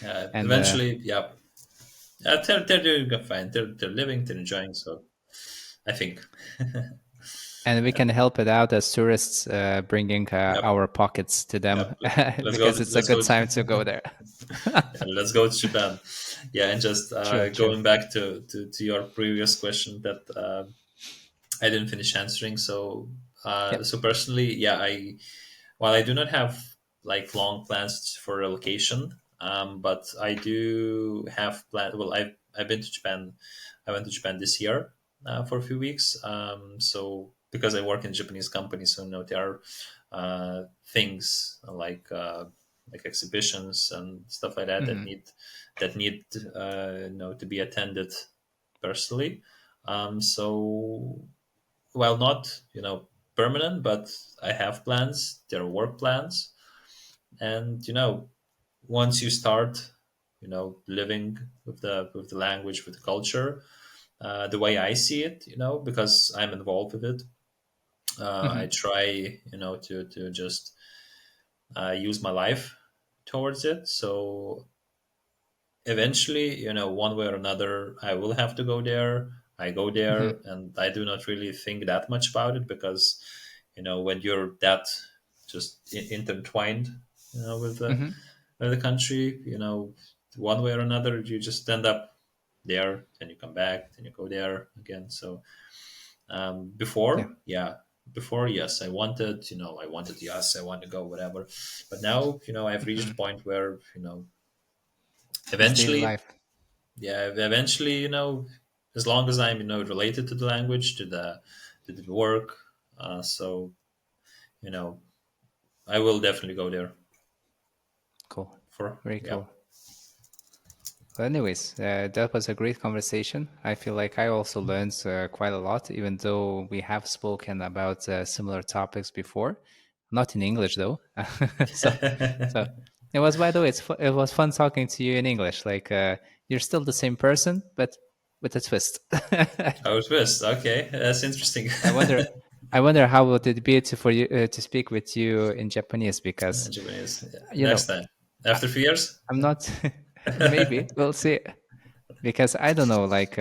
and Eventually, yeah. They're doing fine. They're living, they're enjoying. So I think. and we can help it out as tourists, bringing Yep. our pockets to them Yep. Let's go. because it's a Let's go. good time to go there. Yeah, let's go to Japan. Yeah, and just True, true. going back to your previous question that I didn't finish answering. So Yep. so personally, yeah, while I do not have like long plans for relocation, but I do have plan. Well, I've been to Japan. I went to Japan this year for a few weeks. So because I work in a Japanese company, so there are things like exhibitions and stuff like that that need to be attended personally. So while not permanent, but I have plans. They're work plans, and once you start living with the language, with the culture, the way I see it, because I'm involved with it, I try to just use my life towards it. So eventually, one way or another, I will have to go there. I go there, and I do not really think that much about it because, when you're that just intertwined, with the country, one way or another, you just end up there, then you come back, then you go there again. So Yeah. before, yes, yes, I want to go, whatever. But now, I've reached a point where, It's daily eventually, life. yeah, eventually, as long as I'm, related to the language, to the work, so, you know, I will definitely go there Cool. for, Very yeah. cool. Well, anyways, that was a great conversation. I feel like I also learned quite a lot, even though we have spoken about similar topics before. Not in English, though. so, so it was. By the way, it was fun talking to you in English. Like you're still the same person, but with a twist. Oh, twist. Okay, that's interesting. I wonder. I wonder how would it be for you to speak with you in Japanese because Japanese. Yeah. you know Next time, after 3 years. I'm not. Maybe we'll see. Because I don't know, like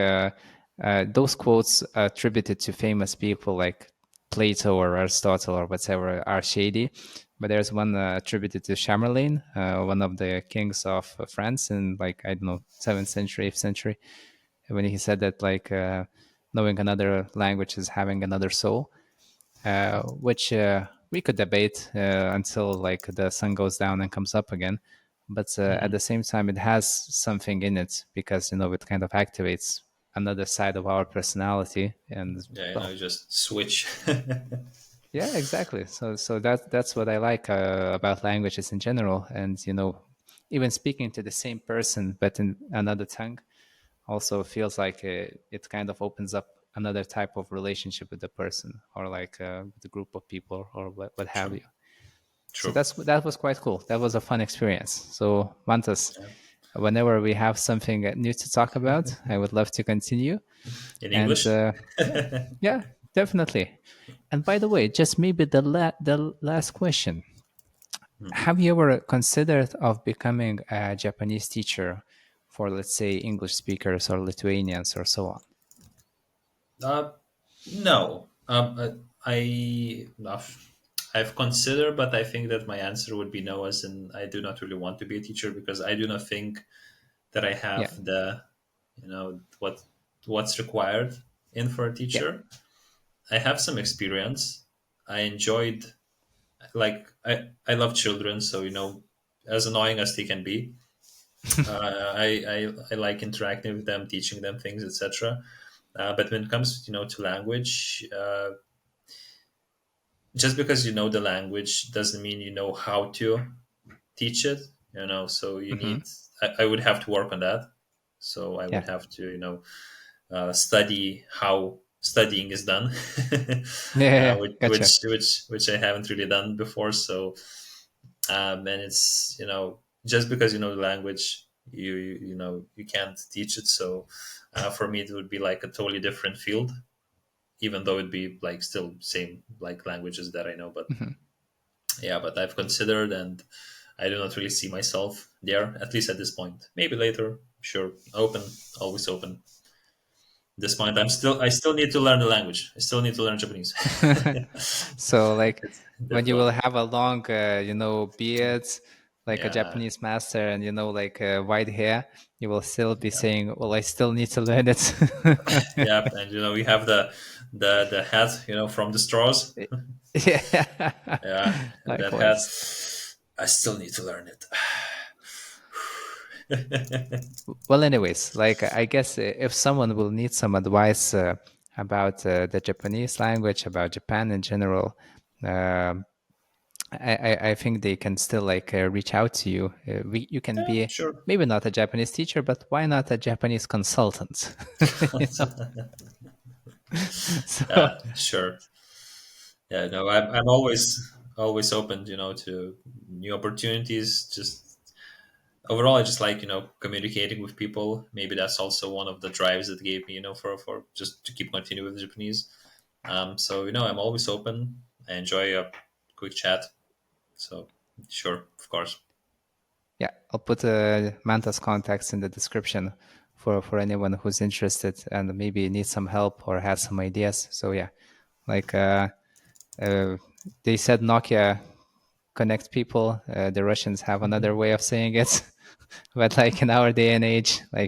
those quotes attributed to famous people like Plato or Aristotle or whatever are shady. But there's one attributed to Chamberlain, one of the kings of France in like I don't know 7th century, 8th century, when he said that like knowing another language is having another soul, which we could debate until like the sun goes down and comes up again. But at the same time, it has something in it because it kind of activates another side of our personality, and Yeah, well, just switch. yeah, exactly. So that's what I like about languages in general, and even speaking to the same person but in another tongue also feels like it kind of opens up another type of relationship with the person or like with a group of people or what have True. you. So True. that was quite cool. That was a fun experience. So Mantas, Yeah. whenever we have something new to talk about, I would love to continue. In And English. yeah, definitely. And by the way, just maybe the last question: have you ever considered of becoming a Japanese teacher for, let's say, English speakers or Lithuanians or so on? Uh, no. I've considered, but I think that my answer would be no, as in I do not really want to be a teacher because I do not think that I Yeah, have what's required in for a yeah. teacher. I have some experience. I enjoyed, like, I love children, so as annoying as they can be, I like interacting with them, teaching them things, etc. But when it comes, to language, just because you know the language doesn't mean you know how to teach it. So you Hmm. need. I would have to work on that. So I Yeah. would have to, study how studying is done, Yeah, yeah, yeah. Gotcha. which I haven't really done before. So, and it's, just because you know the language, you can't teach it. So, for me, it would be like a totally different field, even though it'd be like still same like languages that I know. But Hmm. yeah, but I've considered, and I do not really see myself there, at least at this point. Maybe later, sure. Open, always open. This point, I still need to learn the language. I still need to learn Japanese. So like It's when you will definitely. have a long, beard, like a Yeah, Japanese master, and like white hair, you will still be yeah, saying, "Well, I still need to learn it." yeah. And we have the hat, from the straws. Yeah. Yeah, and that hat, Likewise. I still need to learn it. Well, anyways, like I guess if someone will need some advice about the Japanese language, about Japan in general, um I think they can still like reach out to you. You can Yeah, be sure. maybe not a Japanese teacher, but why not a Japanese consultant? You know? So Yeah, sure. Yeah, no, I'm always open, to new opportunities. Just overall, I just like communicating with people. Maybe that's also one of the drives that gave me, for just to keep continuing with Japanese. So I'm always open. I enjoy a quick chat. So sure, of course. yeah, I'll put Manta's contacts in the description for anyone who's interested and maybe needs some help or has some ideas. So yeah, like uh, they said Nokia connect people. The Russians have another way of saying it, but like in our day and age, like